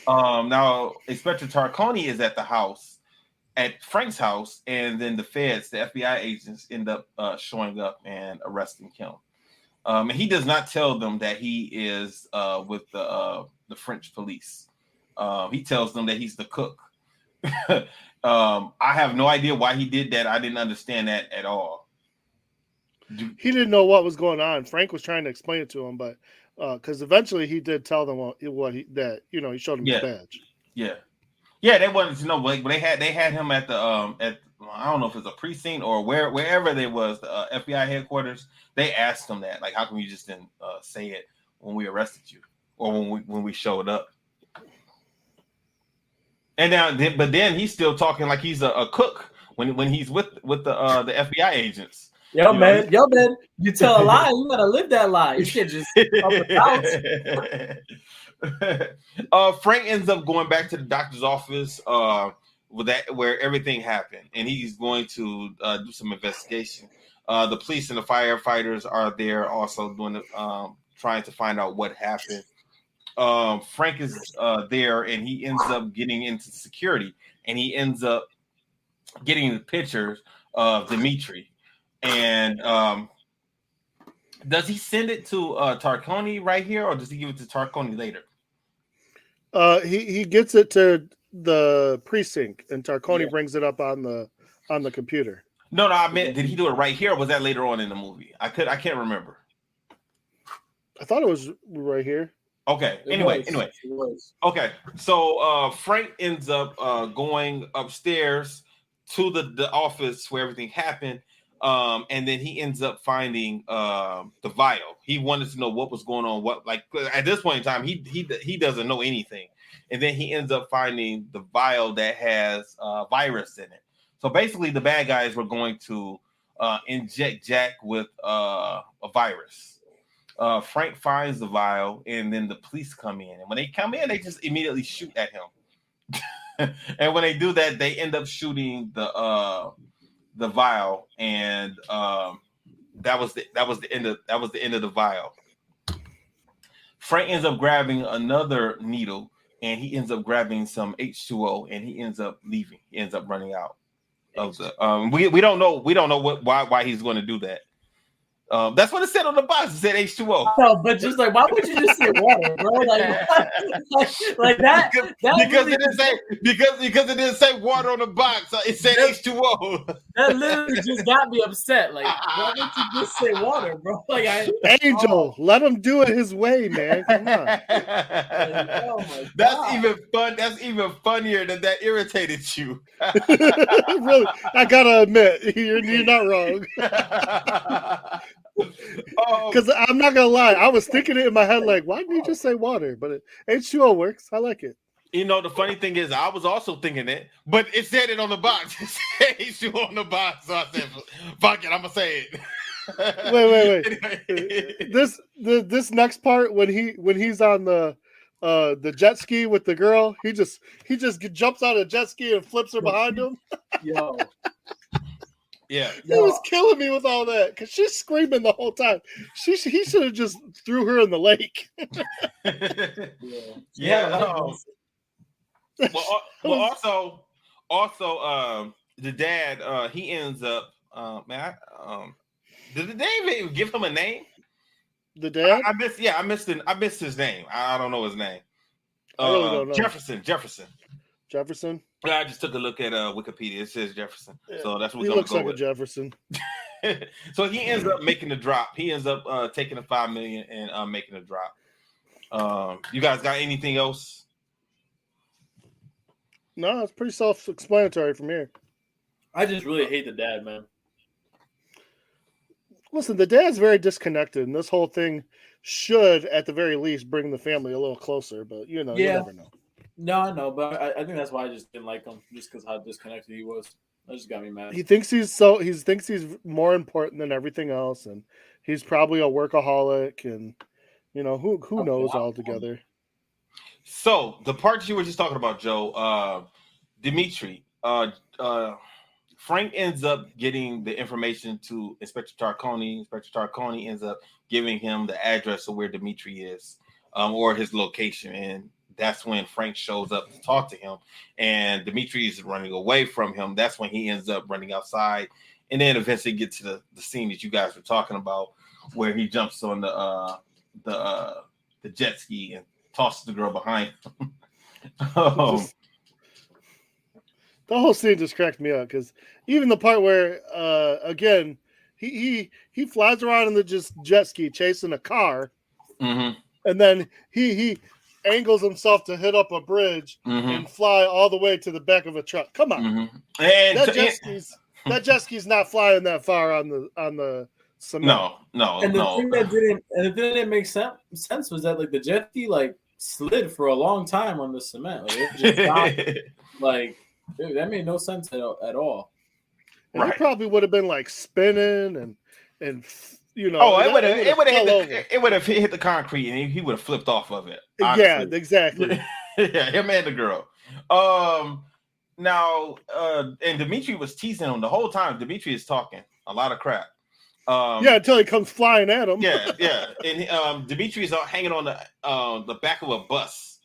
Now, Inspector Tarconi is at the house, at Frank's house, and then the feds, the FBI agents, end up showing up and arresting him. And he does not tell them that he is with the French police. He tells them that he's the cook. I have no idea why he did that. I didn't understand that at all. He didn't know what was going on. Frank was trying to explain it to him, but because eventually he did tell them he showed him his badge. Yeah, they wanted to know. But they had him at the I don't know if it's a precinct or wherever they was, the FBI headquarters. They asked him that, like, how come you just didn't say it when we arrested you or when we showed up? And but then he's still talking like he's a cook when he's with the FBI agents. Yo, man, you tell a lie, you gotta live that lie. You can't just up Frank ends up going back to the doctor's office where everything happened, and he's going to do some investigation. The police and the firefighters are there also doing trying to find out what happened. Frank is there, and he ends up getting into security, and he ends up getting the pictures of Dimitri. And does he send it to Tarconi right here, or does he give it to Tarconi later? He gets it to the precinct, and Tarconi brings it up on the computer. No, I meant, did he do it right here, or was that later on in the movie? I can't remember. I thought it was right here. Okay. Anyway. Okay. So Frank ends up going upstairs to the office where everything happened. And then he ends up finding the vial. He wanted to know what was going on. At this point in time, he doesn't know anything. And then he ends up finding the vial that has virus in it. So basically, the bad guys were going to inject Jack with a virus. Frank finds the vial, and then the police come in. And when they come in, they just immediately shoot at him. And when they do that, they end up shooting the vial, and that was the end of the vial. Frank ends up grabbing another needle, and he ends up grabbing some H2O, and he ends up leaving. He ends up running out of the. We don't know why he's going to do that. That's what it said on the box. It said H2O. No, but just like, why would you just say water, bro? Like that. Because it didn't say water on the box. It said H2O. That literally just got me upset. Like, why would you just say water, bro? Angel, let him do it his way, man. Come on. That's even fun. That's even funnier that irritated you. Really, I gotta admit, you're not wrong. Because I'm not gonna lie, I was thinking it in my head, like, why didn't you just say water? But H2O works. I like it. You know, the funny thing is, I was also thinking it, but it said it on the box. It said H2O on the box, so I said, "Fuck it, I'm gonna say it." Wait. Anyway. This next part when he's on the the jet ski with the girl. He just jumps out of a jet ski and flips her behind him. Yo, Yeah. He was killing me with all that because she's screaming the whole time. He should have just threw her in the lake. Yeah. Well, also, the dad, he ends up, did the dad even give him a name? The dad? I missed his name. I don't know his name. I really don't know. Jefferson. I just took a look at Wikipedia. It says Jefferson. Yeah. So that's what he looks like a Jefferson. So he ends up making the drop. He ends up taking the $5 million and making the drop. You guys got anything else? No, it's pretty self-explanatory from here. I just really hate the dad, man. Listen, the dad's very disconnected, and this whole thing should, at the very least, bring the family a little closer. But you never know. No, I know, but I think that's why I just didn't like him, just because how disconnected he was. That just got me mad. He thinks he's more important than everything else, and he's probably a workaholic, and who knows altogether. So the part you were just talking about, Joe, Dimitri, Frank ends up getting the information to Inspector Tarconi. Inspector Tarconi ends up giving him the address of where Dimitri is, or his location, and that's when Frank shows up to talk to him, and Dimitri is running away from him. That's when he ends up running outside, and then eventually get to the scene that you guys were talking about, where he jumps on the jet ski and tosses the girl behind him. The whole scene just cracked me up because even the part where again he flies around in the jet ski chasing a car, and then he angles himself to hit up a bridge and fly all the way to the back of a truck. Come on, and that jet ski's not flying that far on the cement. No. And the thing that didn't make sense was that like the jet ski like slid for a long time on the cement. Like it just stopped. Like that made no sense at all. And it probably would have been like spinning and it would have hit the concrete and he would have flipped off of it. Honestly. Yeah, exactly. Yeah, him and the girl. Now and Dimitri was teasing him the whole time. Dimitri is talking a lot of crap. Until he comes flying at him. Yeah. And Dimitri is hanging on the back of a bus,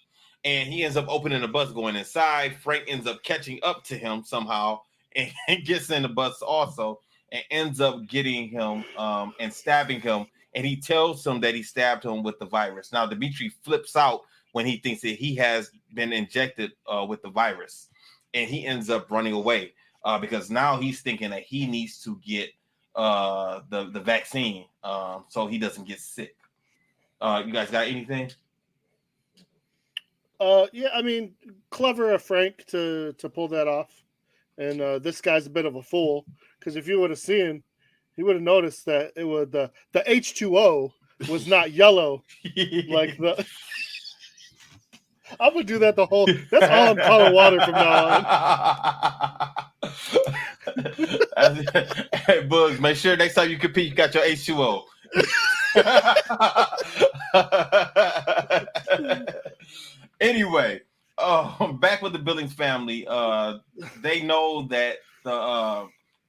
and he ends up opening the bus, going inside. Frank ends up catching up to him somehow and gets in the bus also, and ends up getting him and stabbing him. And he tells him that he stabbed him with the virus. Now Dimitri flips out when he thinks that he has been injected with the virus, and he ends up running away because now he's thinking that he needs to get the vaccine so he doesn't get sick. You guys got anything? I mean, clever of Frank to pull that off. And this guy's a bit of a fool because if you would have seen, he would have noticed that it was the H2O was not yellow like the. I'm gonna do that the whole. That's all I'm calling water from now on. Hey, Bugs, make sure next time you compete, you got your H2O. Anyway, back with the Billings family. They know that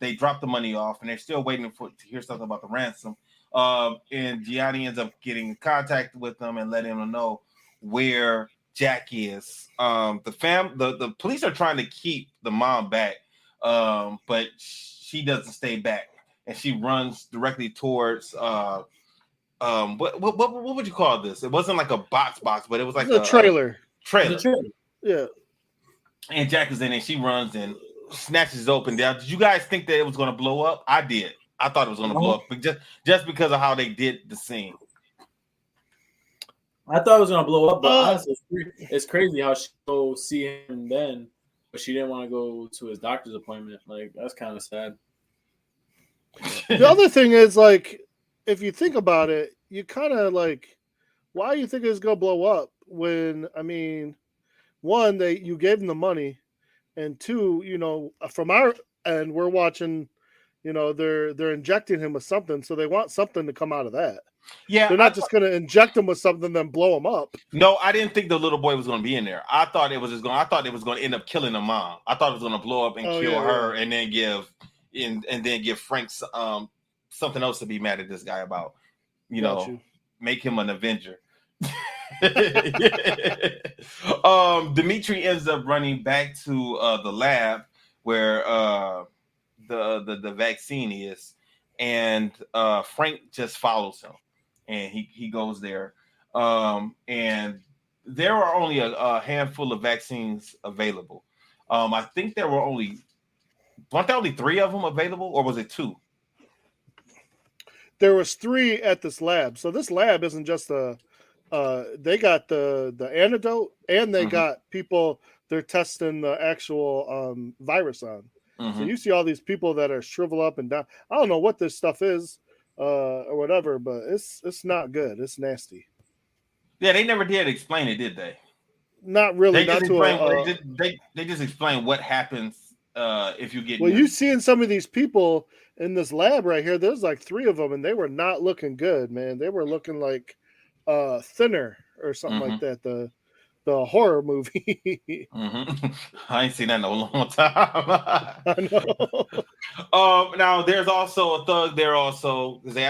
they dropped the money off, and they're still waiting to hear something about the ransom. And Gianni ends up getting in contact with them and letting them know where Jack is. The police are trying to keep the mom back, but she doesn't stay back, and she runs directly towards what would you call this? It wasn't like a box, but it was like a trailer. Trailer. Yeah. And Jack is in it. She runs and snatches it open. Did you guys think that it was going to blow up? I did. I thought it was going to blow up, but just because of how they did the scene. I thought it was going to blow up, but honestly, it's crazy how she go see him then, but she didn't want to go to his doctor's appointment. Like, that's kind of sad. The other thing is, like, if you think about it, you kind of like, why do you think it's going to blow up when, I mean, one, you gave them the money, and two, from our end, we're watching, they're injecting him with something, so they want something to come out of that. Yeah, They're not just going to inject him with something, then blow him up. No, I didn't think the little boy was going to be in there. I thought it was just going. I thought it was going to end up killing the mom. I thought it was going to blow up and kill her, and then give Frank something else to be mad at this guy about. Make him an Avenger. Dimitri ends up running back to the lab where the vaccine is, and Frank just follows him, and he goes there, and there are only a handful of vaccines available. I think weren't there only 3 of them available, or was it 2? There was 3 at this lab. So this lab isn't just they got the antidote, and they got people they're testing the actual virus on. So you see all these people that are shriveled up and down. I don't know what this stuff is or whatever, but it's not good. It's nasty. Yeah, they never did explain it, did they? Not really. They just explain what happens if you get. Well, you seeing some of these people in this lab right here. There's like 3 of them, and they were not looking good, man. They were looking like Thinner or something like that. The horror movie. I ain't seen that in a long time. I know. Now there's also a thug there also, because they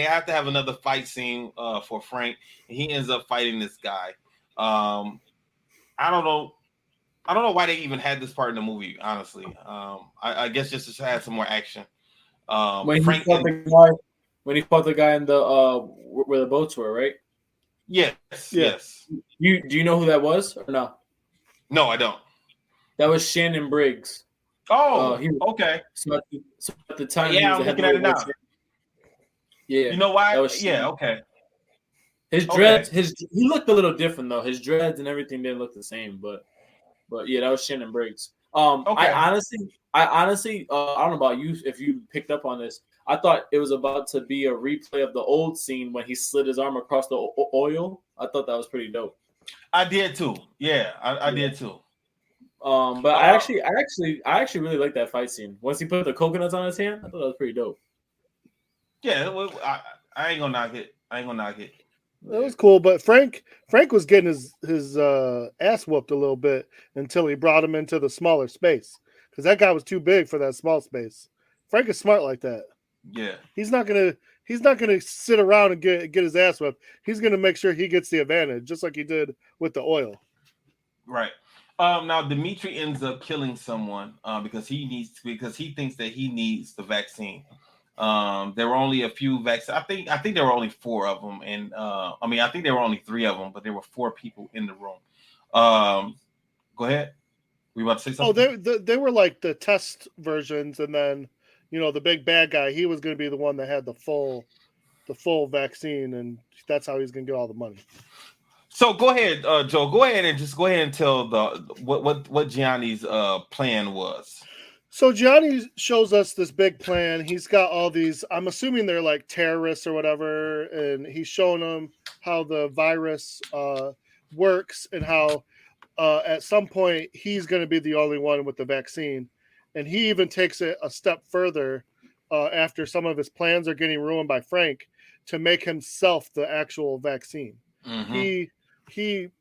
have to have another fight scene for Frank. And he ends up fighting this guy. I don't know why they even had this part in the movie, honestly. I guess just to add some more action. When he fought the guy in the where the boats were, right? Yes. Do you know who that was or no? No, I don't. That was Shannon Briggs. Oh, okay. So at the time, yeah, I'm looking at it now. Yeah, you know why? Okay. His dreads, he looked a little different though. His dreads and everything didn't look the same, but yeah, that was Shannon Briggs. I honestly, I don't know about you if you picked up on this. I thought it was about to be a replay of the old scene when he slid his arm across the oil. I thought that was pretty dope. I did too. Yeah, I did too. But I actually really like that fight scene. Once he put the coconuts on his hand, I thought that was pretty dope. Yeah, I ain't gonna knock it. That was cool, but Frank was getting his ass whooped a little bit until he brought him into the smaller space, because that guy was too big for that small space. Frank is smart like that. Yeah, he's not gonna sit around and get his ass whipped. He's gonna make sure he gets the advantage, just like he did with the oil. Right. Now Dimitri ends up killing someone because he thinks that he needs the vaccine. There were only a few vaccines. I think there were only 4 of them, and I think there were only 3 of them, but there were 4 people in the room. Go ahead. Were you about to say something? Oh, they were like the test versions, and then the big bad guy. He was going to be the one that had the full vaccine, and that's how he's going to get all the money. So go ahead, Joe. Go ahead and tell what Gianni's plan was. So Gianni shows us this big plan. He's got all these, I'm assuming they're like terrorists or whatever, and he's showing them how the virus works and how at some point he's going to be the only one with the vaccine. And he even takes it a step further after some of his plans are getting ruined by Frank to make himself the actual vaccine. Mm-hmm. He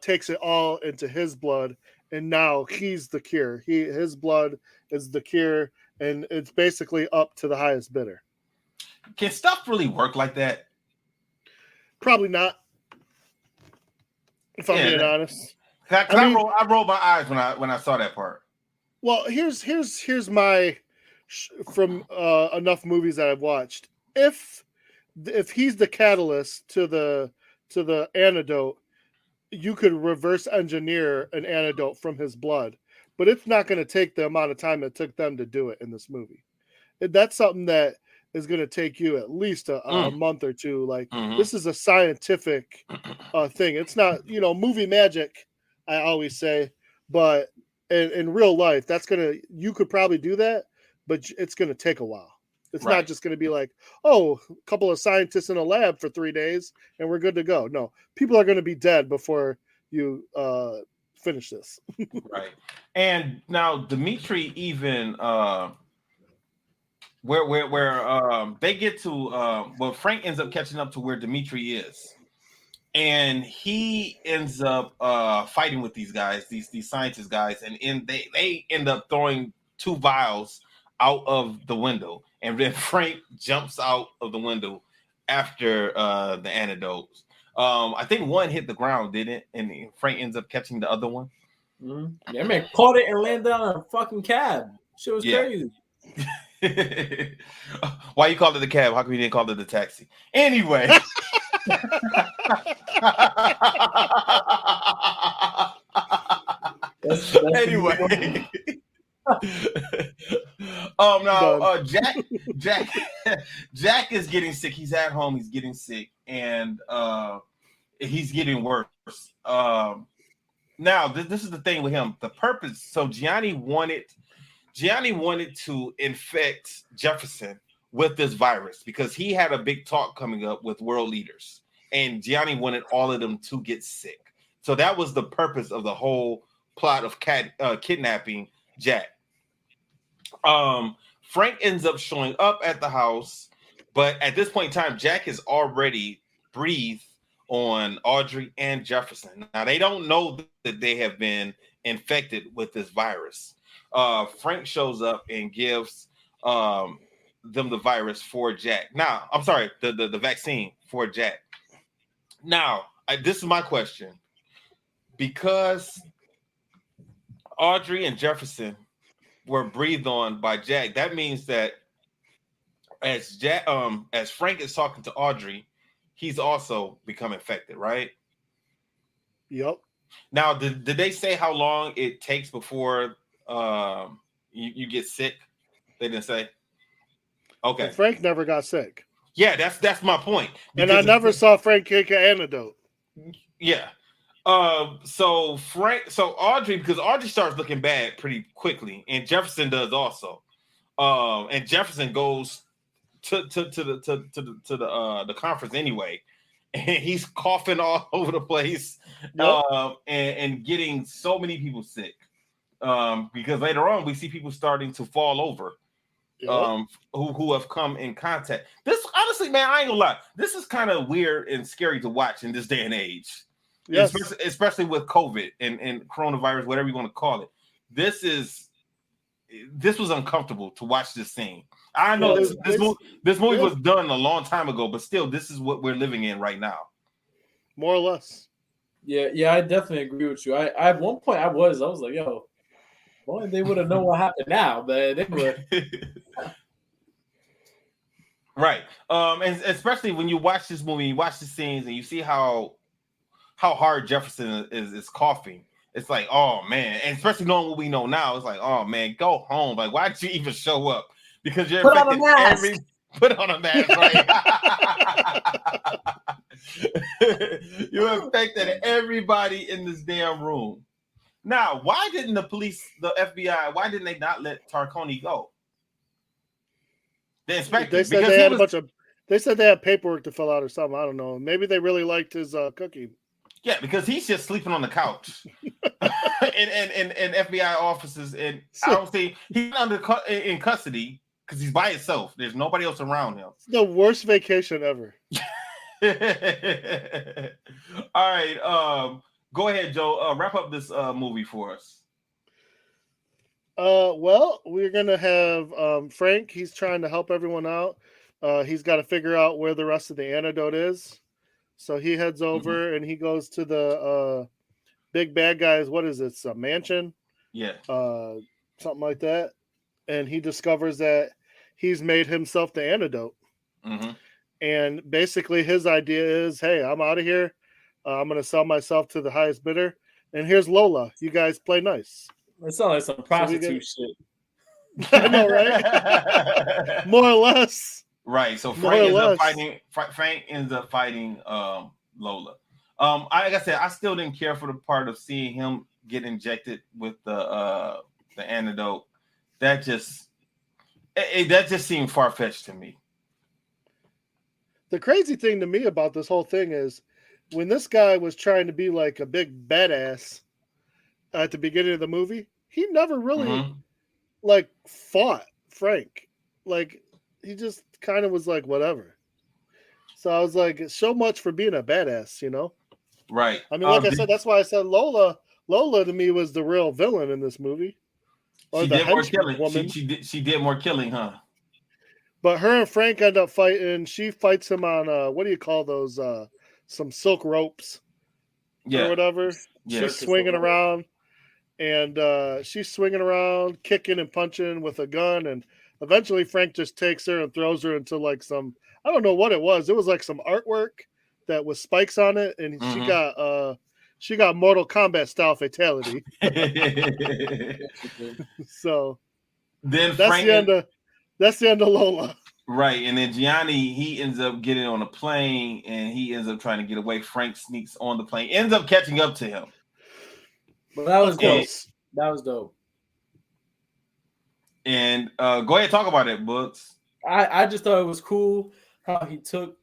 takes it all into his blood, and now he's the cure. His blood is the cure, and it's basically up to the highest bidder. Can stuff really work like that? Probably not. If I'm being honest, I rolled my eyes when I saw that part. Well, here's my from enough movies that I've watched. If he's the catalyst to the antidote, you could reverse engineer an antidote from his blood, but it's not going to take the amount of time it took them to do it in this movie. That's something that is going to take you at least a month or two. Like, this is a scientific thing. It's not, movie magic, I always say, but in real life, you could probably do that, but it's going to take a while. It's not just going to be like, a couple of scientists in a lab for 3 days and we're good to go. No, people are going to be dead before you finish this. Right. And now Dimitri even where they get to well, Frank ends up catching up to where Dimitri is, and he ends up fighting with these guys, these scientist guys, and they end up throwing 2 vials out of the window, and then Frank jumps out of the window after the antidotes. I think one hit the ground, didn't it? And Frank ends up catching the other one. Mm-hmm. Yeah, man, caught it and landed on a fucking cab. Shit was crazy. Why you called it the cab? How come you didn't call it the taxi? Anyway. That's anyway. Jack is getting sick. He's at home. He's getting sick, and he's getting worse. Now this is the thing with him. The purpose. So Gianni wanted to infect Jefferson with this virus because he had a big talk coming up with world leaders, and Gianni wanted all of them to get sick. So that was the purpose of the whole plot of kidnapping Jack. Frank ends up showing up at the house, but at this point in time, Jack has already breathed on Audrey and Jefferson. Now they don't know that they have been infected with this virus. Frank shows up and gives them the virus for Jack. Now, I'm sorry, the vaccine for Jack. Now, this is my question. Because Audrey and Jefferson were breathed on by Jack, that means that as Frank is talking to Audrey, he's also become infected, right? Yep. Now, did they say how long it takes before you get sick? They didn't say. Okay. And Frank never got sick. Yeah, that's my point. And I never saw Frank take an antidote. Yeah. So Audrey, because Audrey starts looking bad pretty quickly, and Jefferson does also. And Jefferson goes to the conference anyway, and he's coughing all over the place, and getting so many people sick. Because later on we see people starting to fall over. Who have come in contact. This honestly, man, I ain't gonna lie. This is kind of weird and scary to watch in this day and age. Yes. Especially with COVID and coronavirus, whatever you want to call it. This was uncomfortable to watch this scene. I know this movie was done a long time ago, but still, this is what we're living in right now. More or less. Yeah, I definitely agree with you. I at one point I was like, yo, boy, they would have known what happened now, but they would. Right. And especially when you watch this movie, you watch the scenes, and you see how hard Jefferson is coughing. It's like, oh man, and especially knowing what we know now, it's like, oh man, go home. Like, why did you even show up? Because you're put on a mask. Put on a mask, right? You infected everybody in this damn room. Now, why didn't the police, the FBI, why didn't they not let Tarconi go? The inspector. They said they had they said they had paperwork to fill out or something. I don't know. Maybe they really liked his cookie. Yeah, because he's just sleeping on the couch in FBI offices, and I don't see he's in custody because he's by himself. There's nobody else around him. It's the worst vacation ever. All right, go ahead, Joe. Wrap up this movie for us. Well, we're gonna have Frank. He's trying to help everyone out. He's got to figure out where the rest of the antidote is. So he heads over and he goes to the big bad guys. What is it? A mansion? Yeah. Something like that. And he discovers that he's made himself the antidote. Mm-hmm. And basically his idea is, hey, I'm out of here. I'm going to sell myself to the highest bidder. And here's Lola. You guys play nice. It sounds like some prostitute shit. I know, right? More or less. Right. So Frank ends up fighting Lola. Like I said, I still didn't care for the part of seeing him get injected with the antidote. That just seemed far-fetched to me. The crazy thing to me about this whole thing is when this guy was trying to be like a big badass at the beginning of the movie, he never really like fought Frank. Like kind of was like whatever. So I was like, so much for being a badass, you know. Right. I mean, like I said, that's why I said Lola. Lola to me was the real villain in this movie, or she the did more henchman killing. woman. She did more killing, huh? But her and Frank end up fighting. She fights him on what do you call those? Some silk ropes or whatever. Yeah. She's swinging around, and she's swinging around, kicking and punching with a gun, and eventually Frank just takes her and throws her into like some, I don't know what it was. It was like some artwork that was spikes on it, and she got Mortal Kombat style fatality. So then that's Frank the end of Lola. Right, and then Gianni, he ends up getting on a plane, and he ends up trying to get away. Frank sneaks on the plane, ends up catching up to him. But that was dope. Course. That was dope. And go ahead, talk about it, Books. I just thought it was cool how he took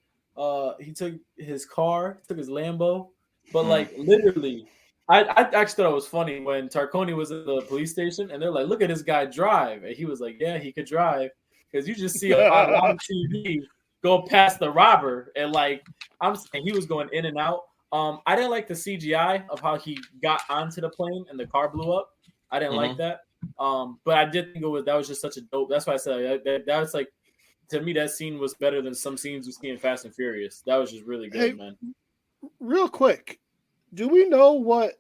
his car, took his Lambo, but like literally, I actually thought it was funny when Tarconi was at the police station and they're like, "Look at this guy drive," and he was like, "Yeah, he could drive," because you just see on TV go past the robber, and like I'm saying, he was going in and out. I didn't like the CGI of how he got onto the plane and the car blew up. I didn't like that. But I did think that was just such a dope. That's why I said that was like, to me, that scene was better than some scenes we see in Fast and Furious. That was just really good, man. Real quick, do we know what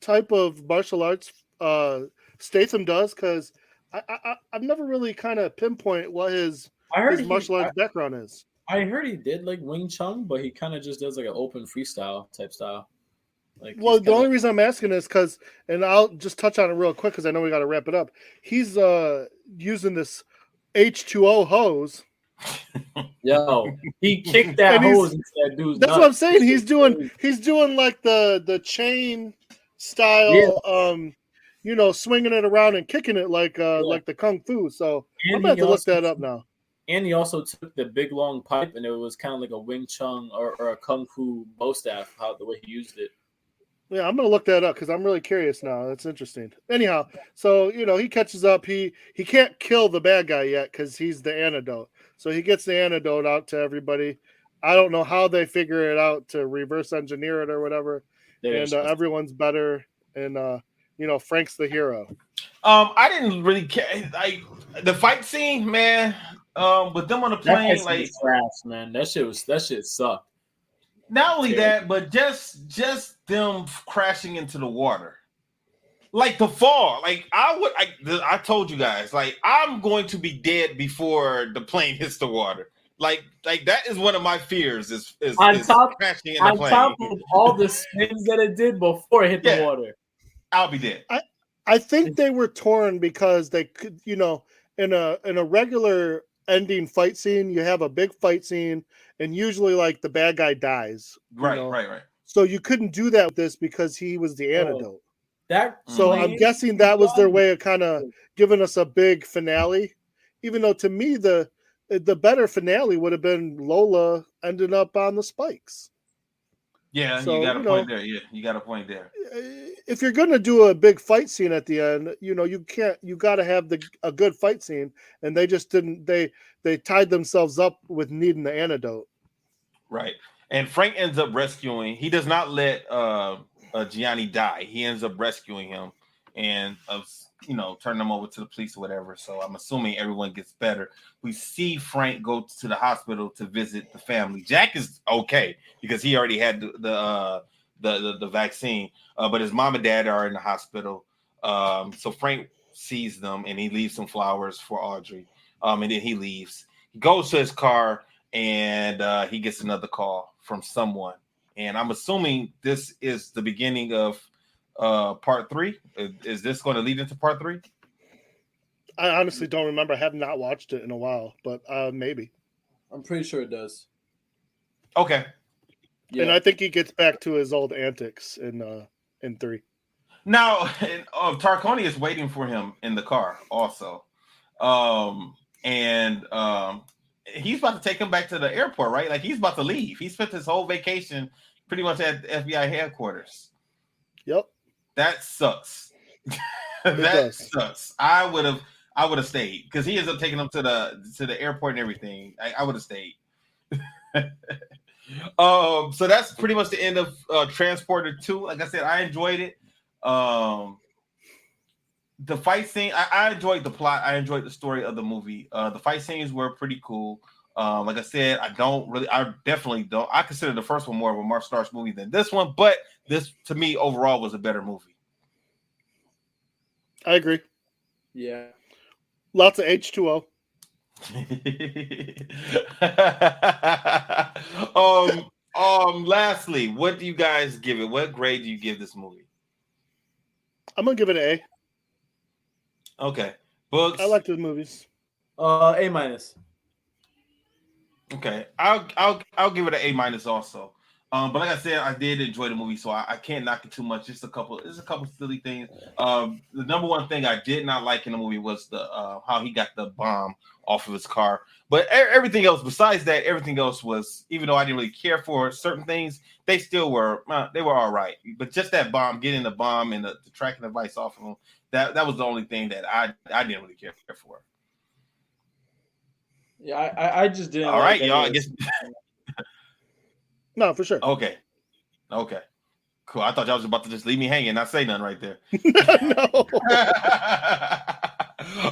type of martial arts Statham does? Because I've never really kind of pinpoint what his martial arts background is. I heard he did like Wing Chun, but he kind of just does like an open freestyle type style. Like, well, the only reason I'm asking is because, and I'll just touch on it real quick because I know we got to wrap it up. He's using this H2O hose. Yo, he kicked that hose into that dude's That's nuts. what I'm saying. He's doing like the chain style, swinging it around and kicking it like the kung fu. So I'm gonna have to look that up now. And he also took the big long pipe, and it was kind of like a Wing Chun or a kung fu bow staff. The way he used it. Yeah, I'm gonna look that up because I'm really curious now. That's interesting. Anyhow, so he catches up. He can't kill the bad guy yet because he's the antidote. So he gets the antidote out to everybody. I don't know how they figure it out to reverse engineer it or whatever. And everyone's better. And Frank's the hero. I didn't really care. Like the fight scene, man. With them on the plane, like trash, man. That shit sucked. Not only that, but just them crashing into the water, like the fall. Like I told you guys, like I'm going to be dead before the plane hits the water. Like that is one of my fears. Is crashing in the plane. On top of all the spins that it did before it hit the water, I'll be dead. I think they were torn because they could, in a regular ending fight scene, you have a big fight scene, and usually like the bad guy dies. Right. So you couldn't do that with this because he was the antidote. So I'm guessing that was their way of kind of giving us a big finale. Even though to me the better finale would have been Lola ending up on the spikes. Yeah, so, you got a point there. Yeah, you got a point there. If you're going to do a big fight scene at the end, you got to have a good fight scene, and they just didn't. They tied themselves up with needing the antidote. Right, and Frank ends up rescuing. He does not let Gianni die. He ends up rescuing him and turn him over to the police or whatever. So I'm assuming everyone gets better. We see Frank go to the hospital to visit the family. Jack is okay because he already had the vaccine, but his mom and dad are in the hospital. So Frank sees them and he leaves some flowers for Audrey. And then he leaves. He goes to his car and he gets another call from someone. And I'm assuming this is the beginning of part 3. Is this going to lead into part 3? I honestly don't remember. I have not watched it in a while, but maybe. I'm pretty sure it does. Okay. Yeah. And I think he gets back to his old antics in 3. Now, Tarconi is waiting for him in the car also. He's about to take him back to the airport, right? Like he's about to leave. He spent his whole vacation pretty much at the FBI headquarters. Yep. That sucks. That sucks. I I would have stayed because he ends up taking them to the airport and everything. I would have stayed. So that's pretty much the end of Transporter 2. Like I said, I enjoyed it. The fight scene, I enjoyed the plot. I enjoyed the story of the movie. The fight scenes were pretty cool. Like I said, I definitely don't. I consider the first one more of a martial arts movie than this one, but this to me overall was a better movie. I agree. Yeah. Lots of H2O. Lastly, what do you guys give it? What grade do you give this movie? I'm gonna give it an A. Okay. Books. I like the movies. A-. Okay. I'll give it an A- also. But like I said, I did enjoy the movie, so I can't knock it too much. There's a couple silly things. The number one thing I did not like in the movie was the how he got the bomb off of his car. But everything else, besides that, everything else was, even though I didn't really care for certain things, they still were they were all right. But just that bomb, getting the bomb and the tracking device off of him, that was the only thing that I didn't really care for. Yeah, I just didn't. All right, y'all. I guess. No, for sure. Okay. Cool. I thought y'all was about to just leave me hanging, not say nothing right there. No.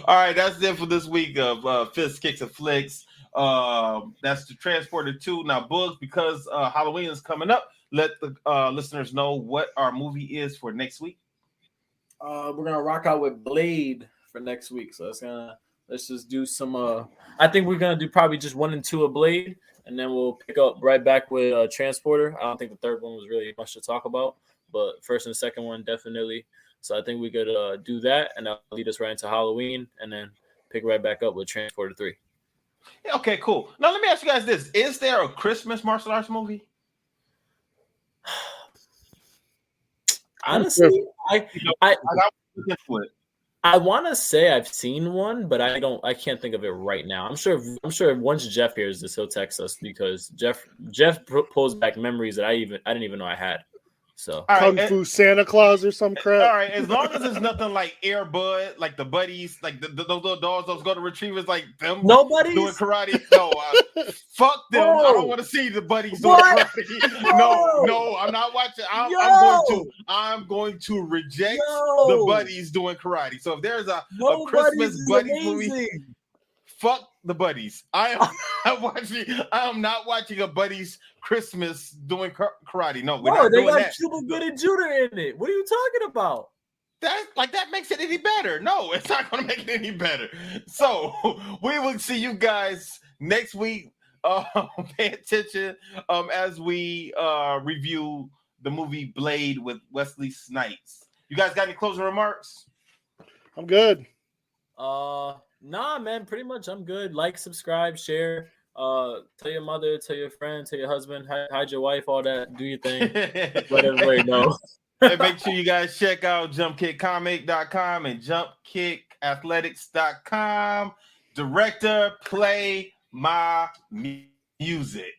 All right, that's it for this week of Fists, Kicks, and Flicks. That's the Transporter 2. Now, Bugs, because Halloween is coming up, let the listeners know what our movie is for next week. We're gonna rock out with Blade for next week. So let's just do some. I think we're gonna do probably just 1 and 2 of Blade. And then we'll pick up right back with Transporter. I don't think the third one was really much to talk about, but first and second one definitely. So I think we could do that, and that'll lead us right into Halloween, and then pick right back up with Transporter 3. Yeah, okay, cool. Now let me ask you guys this: is there a Christmas martial arts movie? Honestly, I I want to say I've seen one, but I can't think of it right now. I'm sure once Jeff hears this, he'll text us because Jeff pulls back memories that I didn't even know I had. So Kung Fu Santa Claus or some crap. All right, as long as it's nothing like Air Bud, like the buddies, like those little dogs, those golden retrievers, like them Nobody's doing karate. No, fuck them. Whoa. I don't want to see the buddies doing karate. No, I'm not watching. I'm going to reject the buddies doing karate. So if there's a Christmas buddies movie, fuck the buddies. I am not watching a buddies Christmas doing karate. No, we're not they doing got that. Cuba Gooding Jr. in it. What are you talking about? That makes it any better. No, it's not going to make it any better. So we will see you guys next week. Pay attention as we review the movie Blade with Wesley Snipes. You guys got any closing remarks? I'm good. Nah, man. Pretty much, I'm good. Like, subscribe, share. Tell your mother, tell your friend, tell your husband, hide your wife, all that. Do your thing. Let everybody know. And make sure you guys check out jumpkickcomic.com and jumpkickathletics.com. Director, play my music.